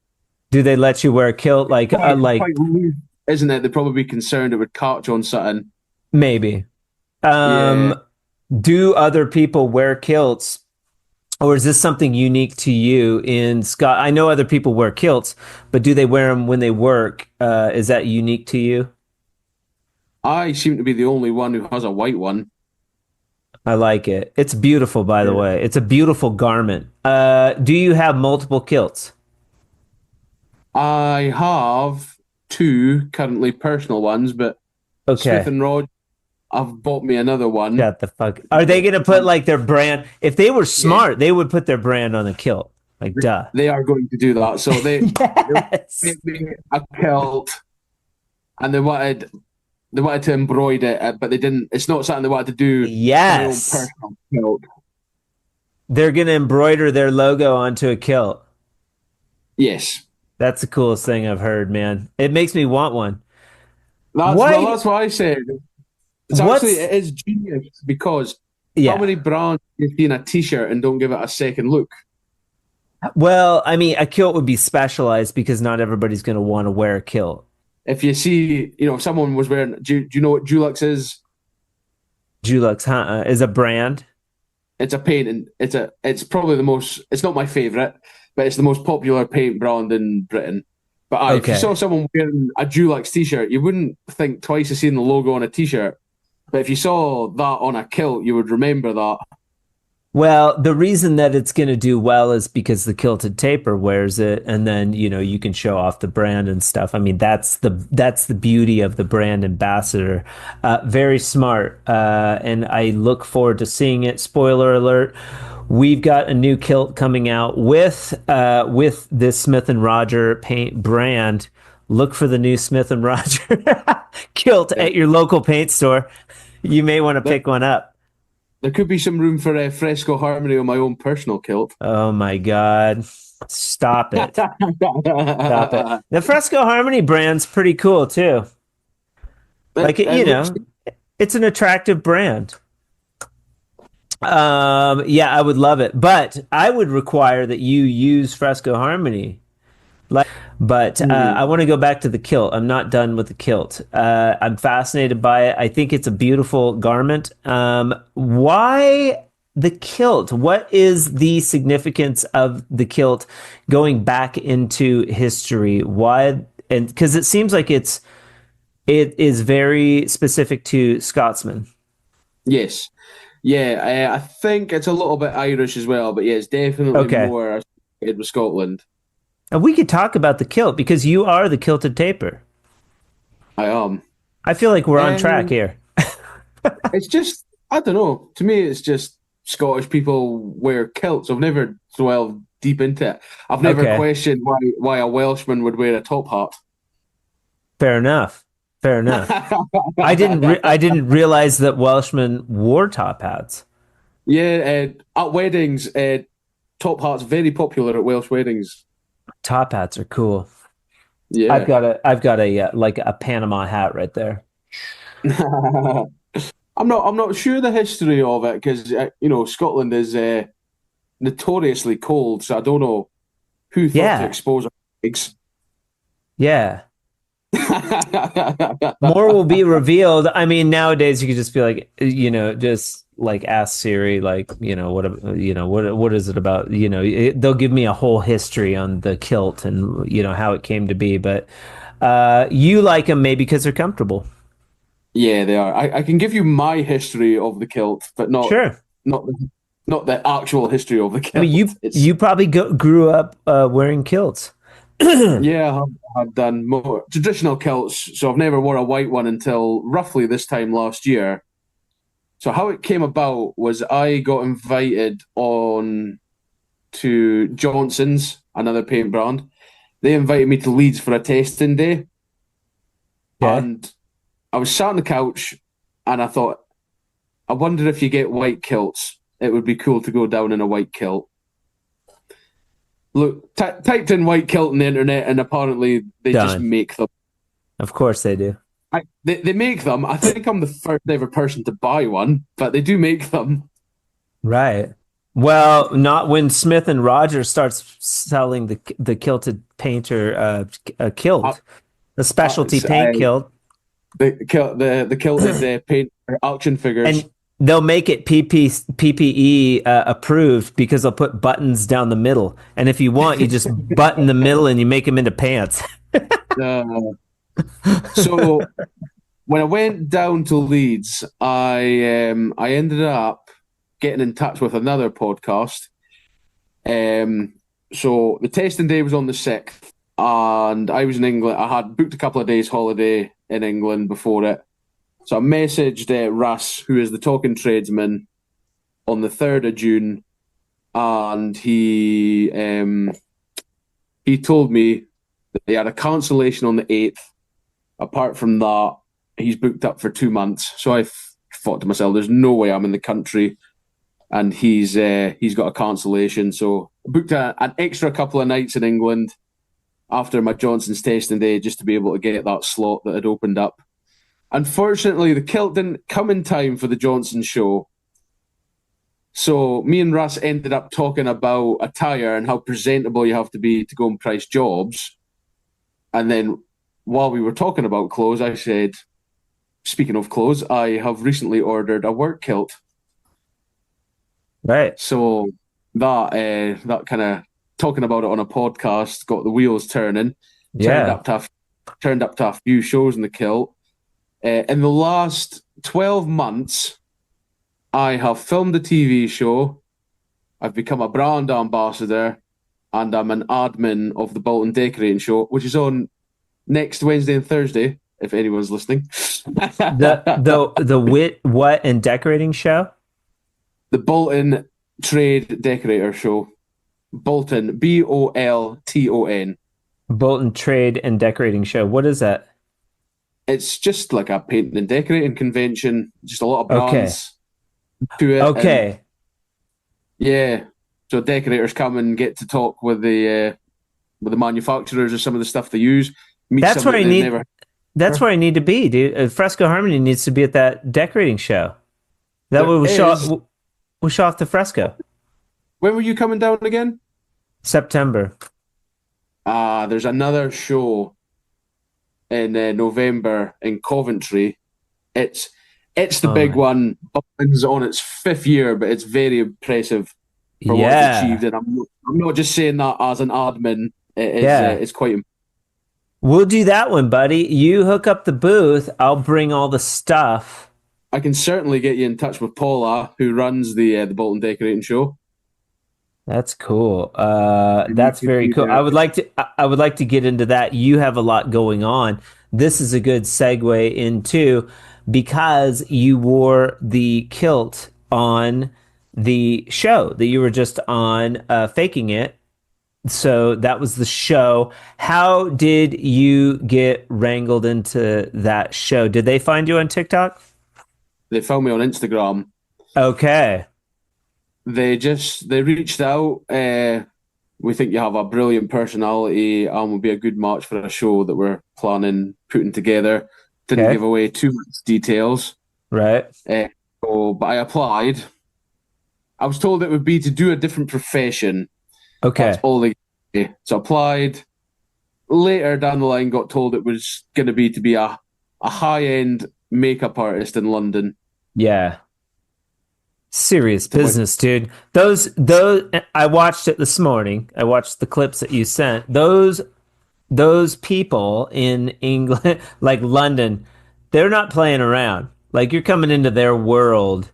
Do they let you wear a kilt? Like quite loose, isn't it? They'd probably be concerned it would catch on something. maybe. Yeah, Um, do other people wear kilts, or is this something unique to you in Scott? I know other people wear kilts, but do they wear them when they work? Is that unique to you? I seem to be the only one who has a white one. I like it. It's beautiful, by the Yeah. way. It's a beautiful garment. Do you have multiple kilts? I have two currently personal ones, but Smith Okay. and Rod, I've bought me another one. Shut the fuck. Are they gonna put like their brand? If they were Yeah, smart, they would put their brand on the kilt. Like, duh. they are going to do that. So they Yes. made me a kilt, and they wanted to embroider it, but they didn't. It's not something they wanted to do for my own Yes. personal kilt. They're gonna embroider their logo onto a kilt. Yes, That's the coolest thing I've heard, man. It makes me want one. Why? that's what I said. What's It is genius because how yeah. many brands you see in a t-shirt and don't give it a second look? Well, I mean, a kilt would be specialized because not everybody's gonna want to wear a kilt. If you see, if someone was wearing, do you know what Dulux is? Dulux, is a brand. it's a paint, and it's probably the most. It's not my favorite, but it's the most popular paint brand in Britain. But if you saw someone wearing a Dulux t-shirt, you wouldn't think twice of seeing the logo on a t-shirt. But if you saw that on a kilt, you would remember that. Well, the reason that it's going to do well is because the Kilted Taper wears it, and then you can show off the brand and stuff. I mean, that's the beauty of the brand ambassador. Very smart, and I look forward to seeing it. Spoiler alert: we've got a new kilt coming out with this Smith and Roger paint brand. Look for the new Smith and Roger kilt at your local paint store. You may want to pick one up. There could be some room for fresco harmony on my own personal kilt. Oh my God. Stop it. Stop it. The Fresco Harmony brand's pretty cool too. It's an attractive brand. Yeah, I would love it. But I would require that you use Fresco Harmony. I want to go back to the kilt. I'm not done with the kilt. I'm fascinated by it. I think it's a beautiful garment. Why the kilt? What is the significance of the kilt going back into history? Why? And because it seems like it is very specific to Scotsmen. Yes. Yeah, I think it's a little bit Irish as well, but yeah, it's definitely more associated with Scotland. And we could talk about the kilt because you are the Kilted Taper. I am. I feel like we're on track here. It's just, I don't know. To me, it's just Scottish people wear kilts. I've never dwelled deep into it. I've never questioned why a Welshman would wear a top hat. Fair enough. I didn't realize that Welshmen wore top hats. Yeah, at weddings, top hats very popular at Welsh weddings. Top hats are cool. Yeah, I've got a like a Panama hat right there. I'm not sure the history of it because Scotland is notoriously cold, so I don't know who thought to expose our eggs. Yeah. More will be revealed. I mean, nowadays you could just be like, just like ask Siri, like, what is it about? They'll give me a whole history on the kilt and how it came to be. But you like them maybe because they're comfortable. Yeah, they are. I can give you my history of the kilt, but not the actual history of the kilt. I mean, you probably grew up wearing kilts. Yeah, I've done more traditional kilts, so I've never wore a white one until roughly this time last year. So how it came about was I got invited on to Johnson's, another paint brand. They invited me to Leeds for a tasting day. Yeah. And I was sat on the couch and I thought, I wonder if you get white kilts. It would be cool to go down in a white kilt. Look, typed in white kilt on the internet and apparently they just make them. Of course they do. They make them. I think I'm the first ever person to buy one, but they do make them. Right. Well, not when Smith and Roger starts selling the kilted painter kilt, the specialty paint kilt. The kilted paint auction figures. And they'll make it PPE approved because they'll put buttons down the middle. And if you want, you just button the middle and you make them into pants. So when I went down to Leeds, I ended up getting in touch with another podcast. So the tasting day was on the 6th, and I was in England. I had booked a couple of days holiday in England before it. So I messaged Russ, who is the talking tradesman, on the 3rd of June, and he told me that he had a cancellation on the 8th. Apart from that, he's booked up for 2 months. So I thought to myself, there's no way I'm in the country, and he's got a cancellation. So I booked an extra couple of nights in England after my Johnson's tasting day just to be able to get that slot that had opened up. Unfortunately, the kilt didn't come in time for the Johnson show. So me and Russ ended up talking about attire and how presentable you have to be to go and price jobs. And then while we were talking about clothes, I said, speaking of clothes, I have recently ordered a work kilt. Right. So that kind of talking about it on a podcast got the wheels turning. Turned Yeah. up to turned up to a few shows in the kilt. In the last 12 months, I have filmed a TV show. I've become a brand ambassador, and I'm an admin of the Bolton Decorating Show, which is on next Wednesday and Thursday, if anyone's listening. The what and decorating show? The Bolton Trade Decorator Show. Bolton, Bolton. Bolton Trade and Decorating Show. What is that? It's just like a painting and decorating convention, just a lot of Okay. brands to it. And Okay. yeah, so decorators come and get to talk with the manufacturers of some of the stuff they use, meet That's some where that I they've need never that's heard. where I need to be, dude. Fresco Harmony needs to be at that decorating show. That There way is. we show off the fresco. When were you coming down again? September. There's another show in November in Coventry. It's it's the Oh big my. one. Butlins on its fifth year, but it's very impressive for what it's Yeah. achieved. And I'm not just saying that as an admin. It is Yeah. it's quite. We'll do that one, buddy. You hook up the booth, I'll bring all the stuff. I can certainly get you in touch with Paula, who runs the Bolton Decorating Show. That's cool. And you That's could very be cool. there. I would like to get into that. You have a lot going on. This is a good segue into because you wore the kilt on the show that you were just on, faking it. So that was the show. How did you get wrangled into that show? Did they find you on TikTok? They found me on Instagram. Okay. They reached out. We think you have a brilliant personality and will be a good match for a show that we're planning putting together. Didn't Okay. give away too much details. Right. Uh, but I applied. I was told it would be to do a different profession. That's Okay. all they gave me. So I applied. Later down the line, got told it was going to be a high end makeup artist in London. Yeah. Serious To which, business, dude. Those I watched it this morning. I watched the clips that you sent. Those people in England, like London, they're not playing around. Like you're coming into their world.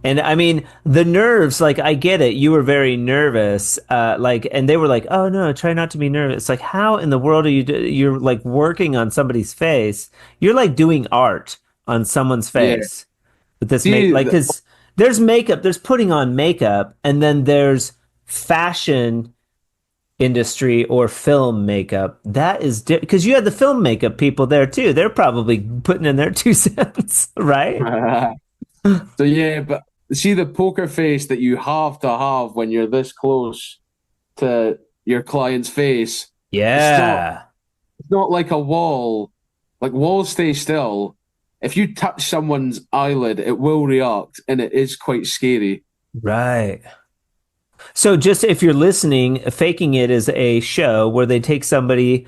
And I mean, the nerves, like I get it. You were very nervous. Like, and they were like, "Oh no, try not to be nervous." Like, how in the world are you're like working on somebody's face? You're like doing art on someone's yeah. face with this make See, like because there's makeup, there's putting on makeup, and then there's fashion industry or film makeup. That is because you had the film makeup people there too. They're probably putting in their 2 cents, right? so yeah, but see the poker face that you have to have when you're this close to your client's face. It's not Yeah, it's not like a wall. Like walls stay still. If you touch someone's eyelid, it will react, and it is quite scary. right. So just if you're listening, Faking It is a show where they take somebody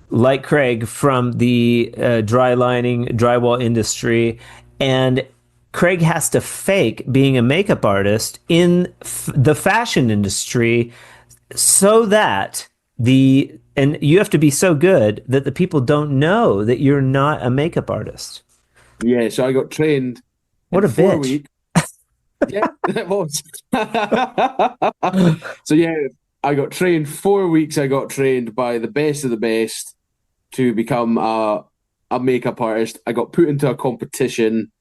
like Craig from the drywall industry, and Craig has to fake being a makeup artist in the fashion industry so that and you have to be so good that the people don't know that you're not a makeup artist. Yeah, so I got trained What in a four bitch. weeks. Yeah, it was. So yeah, I got trained 4 weeks. I got trained by the best of the best to become a makeup artist. I got put into a competition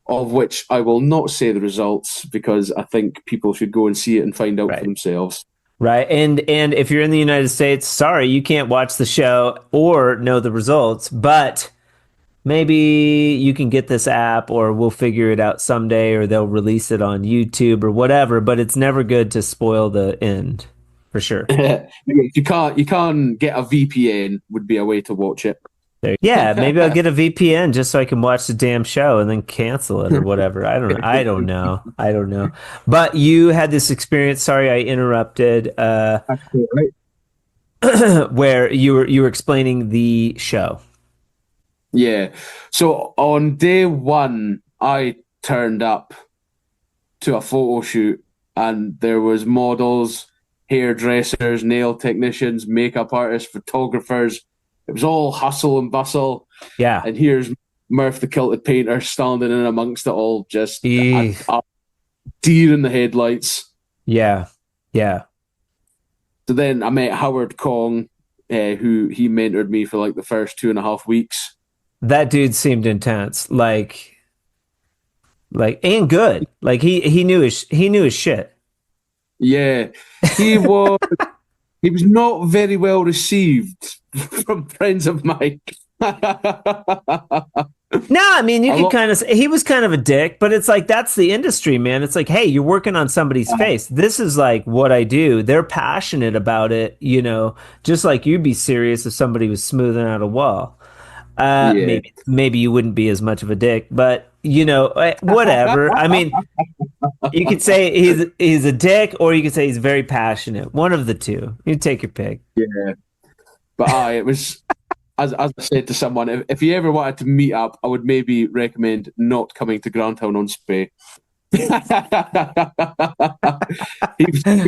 of which I will not say the results because I think people should go and see it and find out for Right. themselves. Right. And if you're in the United States, sorry, you can't watch the show or know the results, but maybe you can get this app or we'll figure it out someday or they'll release it on YouTube or whatever, but it's never good to spoil the end for sure. You can't get a VPN would be a way to watch it. Yeah, maybe I'll get a VPN just so I can watch the damn show and then cancel it or whatever. I don't know. I don't know. But you had this experience, sorry I interrupted, Right. where you were explaining the show. Yeah. So on day one, I turned up to a photo shoot and there was models, hairdressers, nail technicians, makeup artists, photographers. It was all hustle and bustle. Yeah. And here's Murph the Kilted Painter standing in amongst it all, just Eek. a deer in the headlights. Yeah. Yeah. So then I met Howard Kong, who he mentored me for like the first 2.5 weeks. That dude seemed intense. And good. Like he knew his shit. Yeah, he was he was not very well received from friends of mine. No, I mean you A could lot- kind of say he was kind of a dick, but it's like that's the industry, man. It's like, hey, you're working on somebody's face. This is like what I do. They're passionate about it, just like you'd be serious if somebody was smoothing out a wall. yeah. Maybe you wouldn't be as much of a dick, but whatever. I mean, you could say he's a dick, or you could say he's very passionate. One of the two. You take your pick. Yeah, but it was as I said to someone, if you ever wanted to meet up, I would maybe recommend not coming to Grantown on Spey. he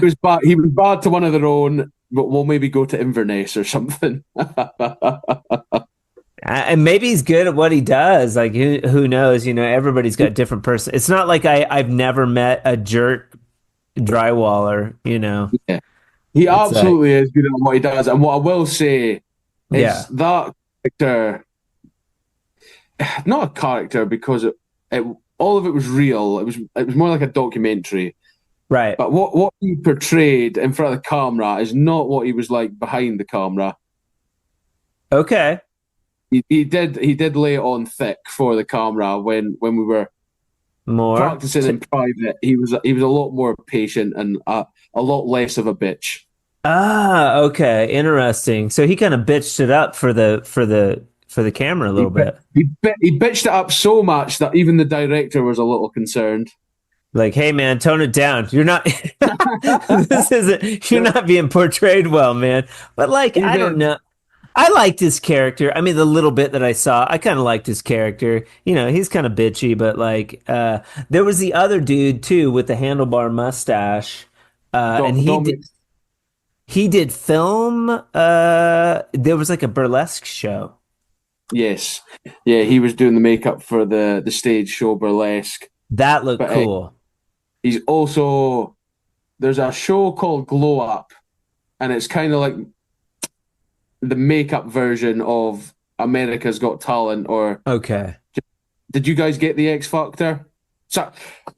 was bad. He was bad to one of their own, but we'll maybe go to Inverness or something. And maybe he's good at what he does. Like who knows? Everybody's got different person. It's not like I've never met a jerk drywaller. Yeah. He absolutely is good at what he does. And what I will say is that character, not a character because it all of it was real. It was more like a documentary. Right. But what he portrayed in front of the camera is not what he was like behind the camera. Okay. He did lay it on thick for the camera when we were practicing in private. He was a lot more patient and a lot less of a bitch. Ah, okay, interesting. So he kind of bitched it up for the camera a little bit. He bitched it up so much that even the director was a little concerned. Like, hey man, tone it down. You're not you're not being portrayed well, man. But like, I don't know. I liked his character. I mean, the little bit that I saw, I kind of liked his character. He's kind of bitchy, but like, there was the other dude too with the handlebar mustache, and he did film. There was like a burlesque show. Yes, yeah, he was doing the makeup for the stage show Burlesque. That looked cool. He's also there's a show called Glow Up, and it's kind of like the makeup version of America's Got Talent. Or okay, did you guys get the X Factor?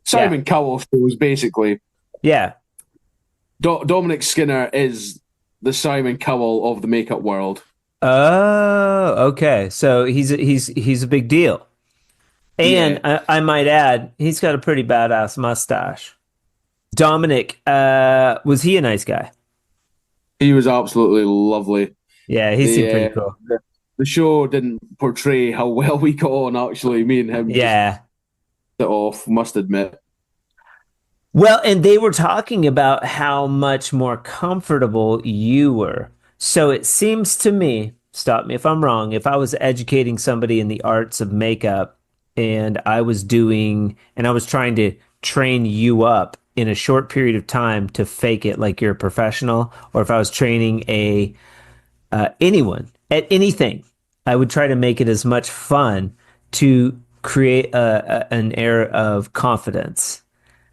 Simon Cowell shows basically. Yeah, Dominic Skinner is the Simon Cowell of the makeup world. Oh, okay. So he's a big deal, and I might add, he's got a pretty badass mustache. Dominic, was he a nice guy? He was absolutely lovely. Yeah, he seemed pretty cool. The show didn't portray how well we got on, actually. Me and him just hit off, must admit. Well, and they were talking about how much more comfortable you were. So it seems to me, stop me if I'm wrong, if I was educating somebody in the arts of makeup and I was trying to train you up in a short period of time to fake it like you're a professional, or if I was training anyone at anything, I would try to make it as much fun to create an air of confidence,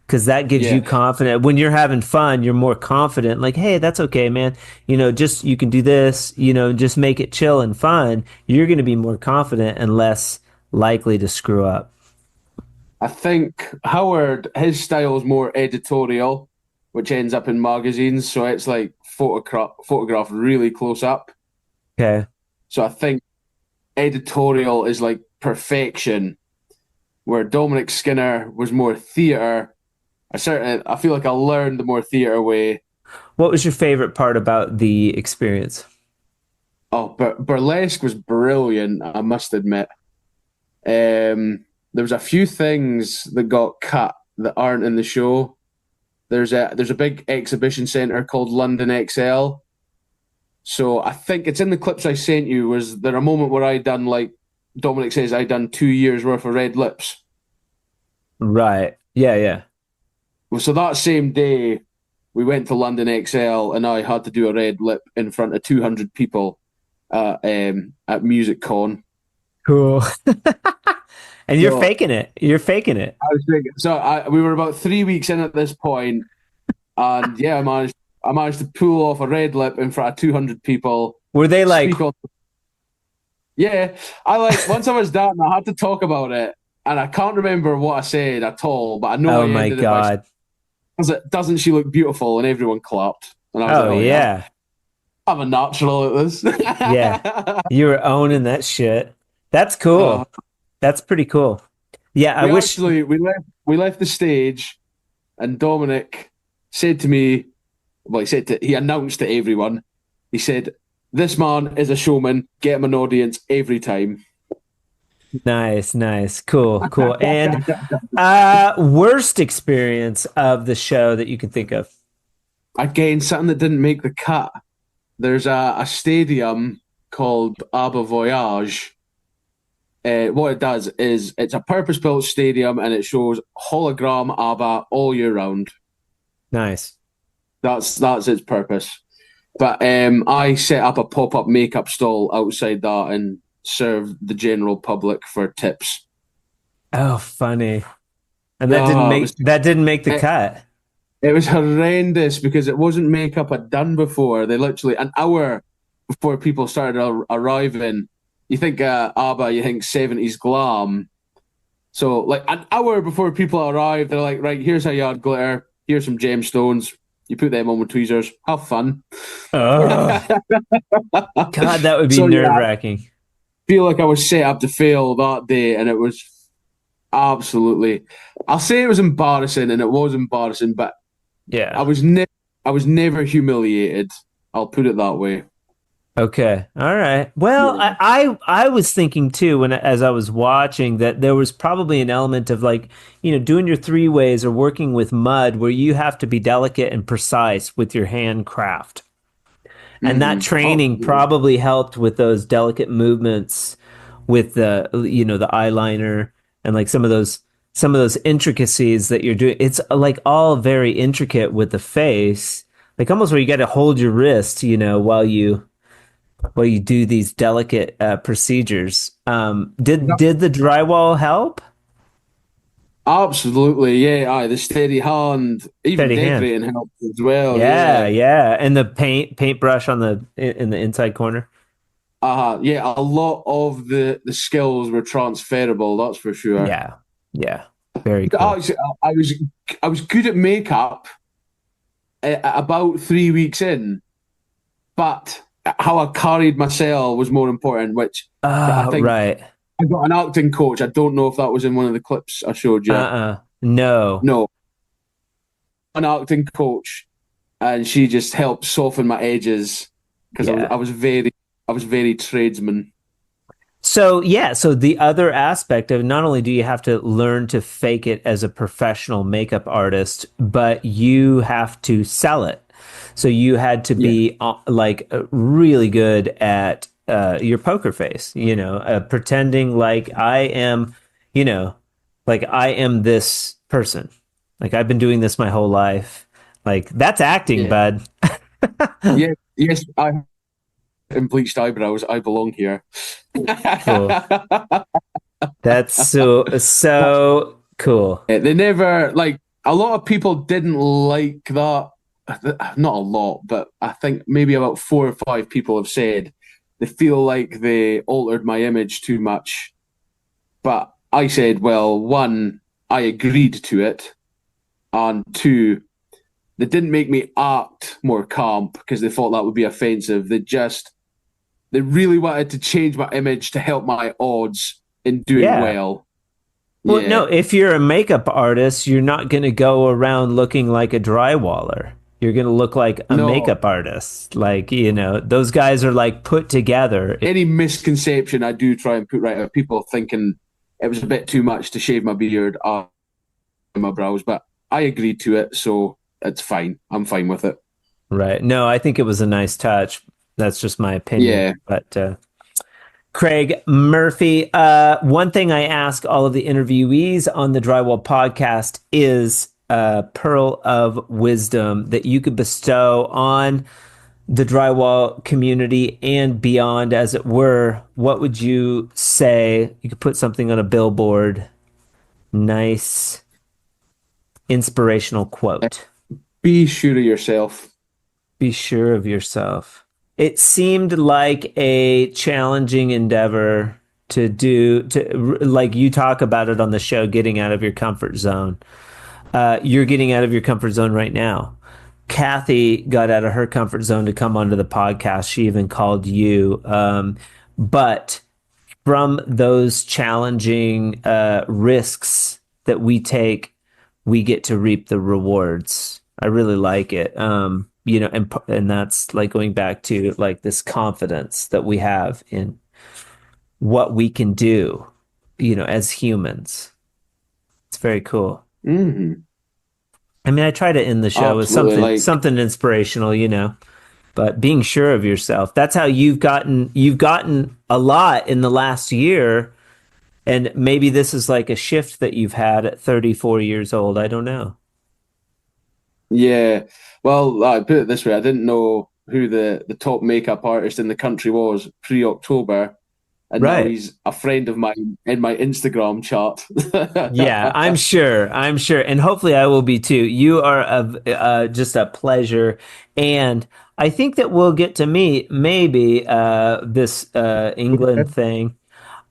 because that gives you confidence. When you're having fun, you're more confident. Like, hey, that's okay, man. Just you can do this. Just make it chill and fun. You're going to be more confident and less likely to screw up. I think Howard, his style is more editorial, which ends up in magazines. So it's like photographed really close up. Okay. So I think editorial is like perfection, where Dominic Skinner was more theatre. I feel like I learned the more theatre way. What was your favorite part about the experience? Oh, Burlesque was brilliant, I must admit. There was a few things that got cut that aren't in the show. There's a big exhibition centre called London XL. So I think it's in the clips I sent you. Was there a moment where I done, like Dominic says, I done 2 years worth of red lips? Right. Yeah. Well, so that same day, we went to London XL, and I had to do a red lip in front of 200 people at Music Con. Cool. And you're So faking it. You're faking it. I was thinking, we were about 3 weeks in at this point, and yeah, I managed to pull off a red lip in front of 200 people. Were they like, Speak on, yeah, I like once I was done, I had to talk about it, and I can't remember what I said at all, but I know oh I my ended it by God. saying, "Doesn't she look beautiful?" And everyone clapped, and I was Oh like, "Oh yeah. I'm a natural at this." Yeah. You were owning that shit. That's cool. That's pretty cool. Yeah, I wish. We left the stage, and Dominic said to me, well, he announced to everyone, he said, "This man is a showman. Get him an audience every time." Nice, nice. Cool, cool. And worst experience of the show that you can think of? Again, something that didn't make the cut. There's a stadium called Abba Voyage. What it does is it's a purpose-built stadium, and it shows hologram ABBA all year round. Nice. That's its purpose. But I set up a pop-up makeup stall outside that and served the general public for tips. Oh, funny. And that didn't make the cut. It was horrendous because it wasn't makeup I'd done before. They literally, an hour before people started arriving, you think ABBA, you think 70s glam. So like an hour before people arrive, they're like, right, here's how you add glitter, here's some gemstones. You put them on with tweezers, have fun. Oh. God, that would be nerve-wracking. Feel like I was set up to fail that day, and it was absolutely, I'll say it was embarrassing, and it was embarrassing, but yeah, I was never humiliated. I'll put it that way. Okay. All right. Well, yeah. I was thinking too as I was watching that there was probably an element of like, doing your three ways or working with mud where you have to be delicate and precise with your handcraft. And that training probably helped with those delicate movements with the eyeliner and like some of those intricacies that you're doing. It's like all very intricate with the face, like almost where you got to hold your wrist, while you do these delicate procedures. Did the drywall help? Absolutely, yeah. The steady hand, even decorating helped as well. Yeah. And the paintbrush in the inside corner. Yeah. A lot of the skills were transferable. That's for sure. Yeah. Very cool. I was good at makeup about 3 weeks in, but how I carried myself was more important. Which I think, right. I got an acting coach. I don't know if that was in one of the clips I showed you. No. An acting coach, and she just helped soften my edges because I was very tradesman. So the other aspect of not only do you have to learn to fake it as a professional makeup artist, but you have to sell it. So you had to be really good at your poker face, pretending like I am this person. Like I've been doing this my whole life. Like that's acting, bud. Yes, I have bleached eyebrows. I belong here. Cool. That's so cool. They never a lot of people didn't like that. Not a lot, but I think maybe about 4 or 5 people have said they feel like they altered my image too much. But I said, well, 1, I agreed to it, and 2, they didn't make me act more camp because they thought that would be offensive. They really wanted to change my image to help my odds in doing well. Well, no, if you're a makeup artist, you're not going to go around looking like a drywaller. You're going to look like a makeup artist. Like, those guys are like put together. Any misconception I do try and put right of people thinking it was a bit too much to shave my beard and my brows, but I agreed to it, so it's fine. I'm fine with it. Right. No, I think it was a nice touch. That's just my opinion. Yeah. But Craig Murphy, one thing I ask all of the interviewees on the Drywall Podcast is pearl of wisdom that you could bestow on the drywall community and beyond, as it were, what would you say? You could put something on a billboard. Nice inspirational quote. Be sure of yourself. Be sure of yourself. It seemed like a challenging endeavor to do, like you talk about it on the show, getting out of your comfort zone. You're getting out of your comfort zone right now. Kathy got out of her comfort zone to come onto the podcast. She even called you. But from those challenging risks that we take, we get to reap the rewards. I really like it. And that's like going back to like this confidence that we have in what we can do, as humans. It's very cool. Mm-hmm. I mean, I try to end the show with something inspirational, but being sure of yourself. That's how you've gotten a lot in the last year. And maybe this is like a shift that you've had at 34 years old. I don't know. Yeah. Well, I put it this way. I didn't know who the top makeup artist in the country was pre-October. And now he's a friend of mine in my Instagram chat. Yeah, I'm sure. And hopefully I will be too. You are just a pleasure. And I think that we'll get to meet maybe this England thing.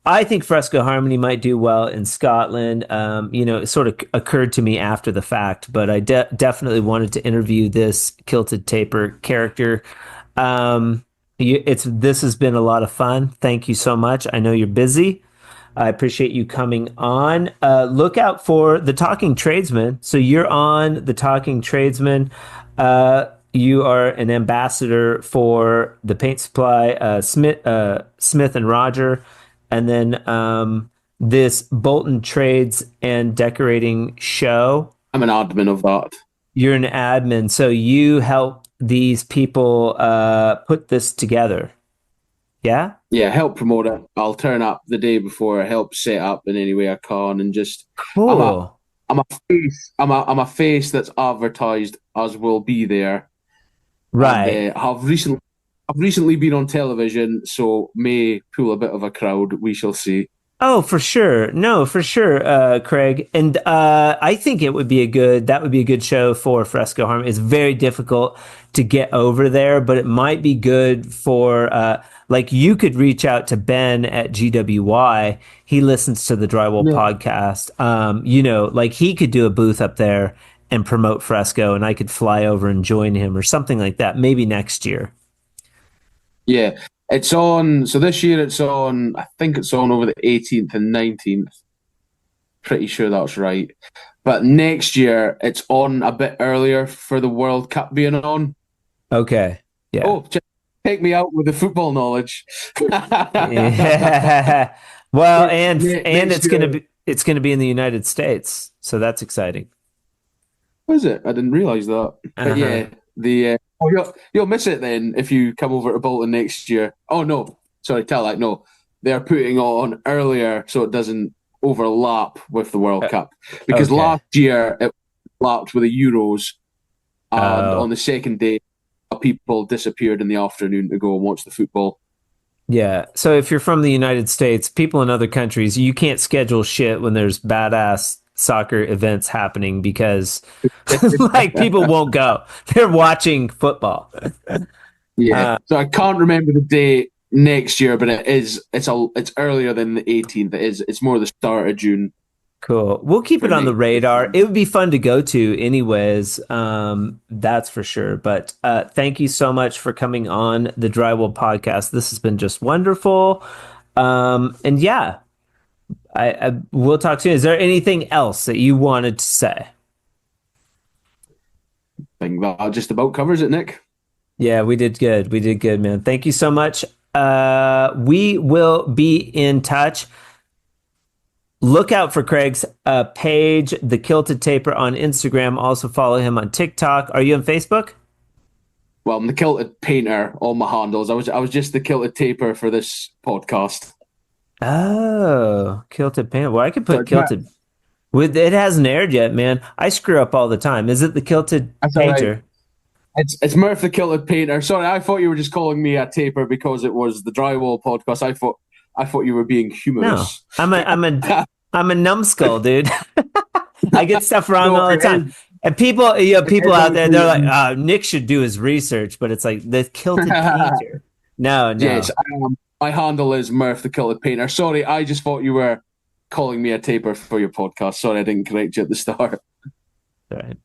I think Fresco Harmony might do well in Scotland. It sort of occurred to me after the fact, but I definitely wanted to interview this Kilted Taper character. This has been a lot of fun. Thank you so much. I know you're busy. I appreciate you coming on. Look out for the Talking Tradesman. So you're on the Talking Tradesman. You are an ambassador for the paint supply, Smith and Roger, and then this Bolton Trades and Decorating show. I'm an admin of that. You're an admin, so you help these people put this together. Yeah? Yeah, help promote it. I'll turn up the day before, help set up in any way I can, and just cool. I'm a face that's advertised as will be there. Right. And, I've recently been on television, so may pull a bit of a crowd. We shall see. Oh, for sure. No, for sure, Craig. And I think that would be a good show for Fresco Harmony. It's very difficult to get over there, but it might be good for, like you could reach out to Ben at GWY. He listens to the Drywall podcast. Like he could do a booth up there and promote Fresco, and I could fly over and join him or something like that, maybe next year. Yeah. It's on, so this year I think it's on over the 18th and 19th. Pretty sure that's right. But next year, it's on a bit earlier for the World Cup being on. Okay. Yeah. Oh, take me out with the football knowledge. Yeah. Well, and it's gonna be in the United States, so that's exciting. Was it? I didn't realize that. But yeah, you'll miss it then if you come over to Bolton next year. Oh no, sorry, no. They're putting on earlier so it doesn't overlap with the World Cup. Because last year it overlapped with the Euros, and on the second day, people disappeared in the afternoon to go and watch the football. Yeah. So if you're from the United States, people in other countries, you can't schedule shit when there's badass soccer events happening because like people won't go. They're watching football. Yeah. So I can't remember the date next year, but it's earlier than the 18th. It's more the start of June. Cool. We'll keep it on the radar. It would be fun to go to anyways. That's for sure. But thank you so much for coming on the Drywall Podcast. This has been just wonderful. And yeah, I we'll talk soon. Is there anything else that you wanted to say? I think that just about covers it, Nick. Yeah, we did good. We did good, man. Thank you so much. We will be in touch. Look out for Craig's page, The Kilted Taper, on Instagram. Also follow him on TikTok. Are you on Facebook? Well, I'm the Kilted Painter on my handles. I was just the Kilted Taper for this podcast. Oh, Kilted Painter. Well, I could put Kilted. It hasn't aired yet, man. I screw up all the time. Is it the Kilted That's all right. Painter? It's Murph the Kilted Painter. Sorry, I thought you were just calling me a taper because it was the Drywall Podcast. I thought you were being No, humorous. I'm a numbskull, dude. I get stuff wrong No, all the it time. is- And people out there, they're like, Everything- Nick should do his research, but it's like the Kilted Painter. No. Yes, my handle is Murph the Kilted Painter. Sorry, I just thought you were calling me a taper for your podcast. Sorry, I didn't correct you at the start. All right.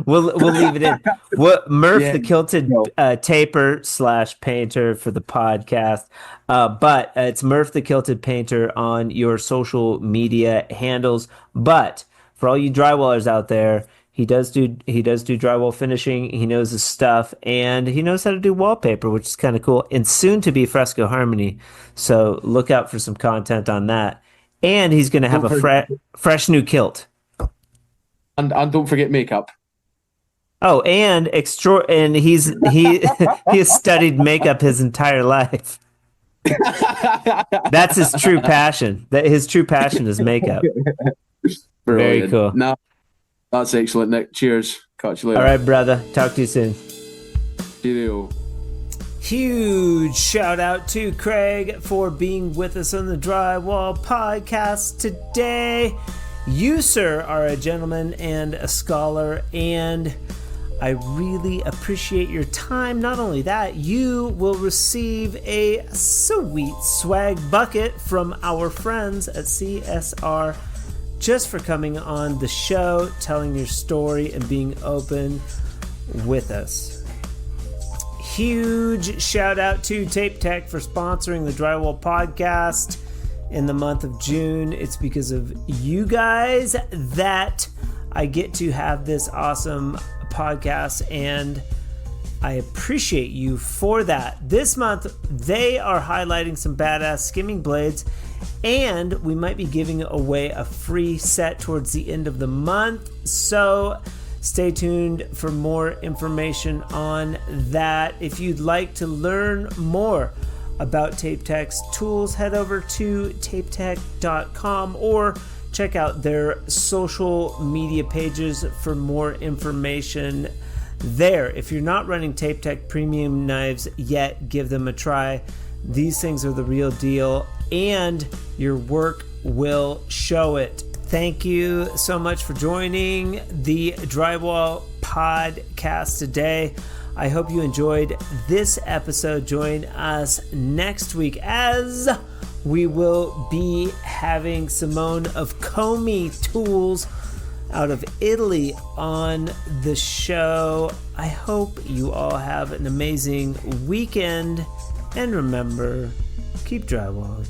We'll leave it in. Murph the Kilted Taper / Painter for the podcast. But it's Murph the Kilted Painter on your social media handles. But for all you drywallers out there, he does do drywall finishing. He knows his stuff, and he knows how to do wallpaper, which is kind of cool. And soon to be Fresco Harmony. So look out for some content on that. And he's going to have a fresh new kilt. And don't forget makeup. Oh, and he has studied makeup his entire life. That's his true passion. His true passion is makeup. Brilliant. Very cool. No, that's excellent, Nick. Cheers. Catch you later. All right, brother. Talk to you soon. Cheerio. Huge shout out to Craig for being with us on the Drywall Podcast today. You, sir, are a gentleman and a scholar, and I really appreciate your time. Not only that, you will receive a sweet swag bucket from our friends at CSR just for coming on the show, telling your story, and being open with us. Huge shout out to Tape Tech for sponsoring the Drywall Podcast in the month of June. It's because of you guys that I get to have this awesome podcast, and I appreciate you for that. This month, they are highlighting some badass skimming blades, and we might be giving away a free set towards the end of the month. So stay tuned for more information on that. If you'd like to learn more about Tape Tech's tools, head over to tapetech.com or check out their social media pages for more information there. If you're not running Tape Tech premium knives yet, give them a try. These things are the real deal, and your work will show it. Thank you so much for joining the Drywall Podcast today. I hope you enjoyed this episode. Join us next week as we will be having Simone of Comey Tools out of Italy on the show. I hope you all have an amazing weekend, and remember, keep drywalling.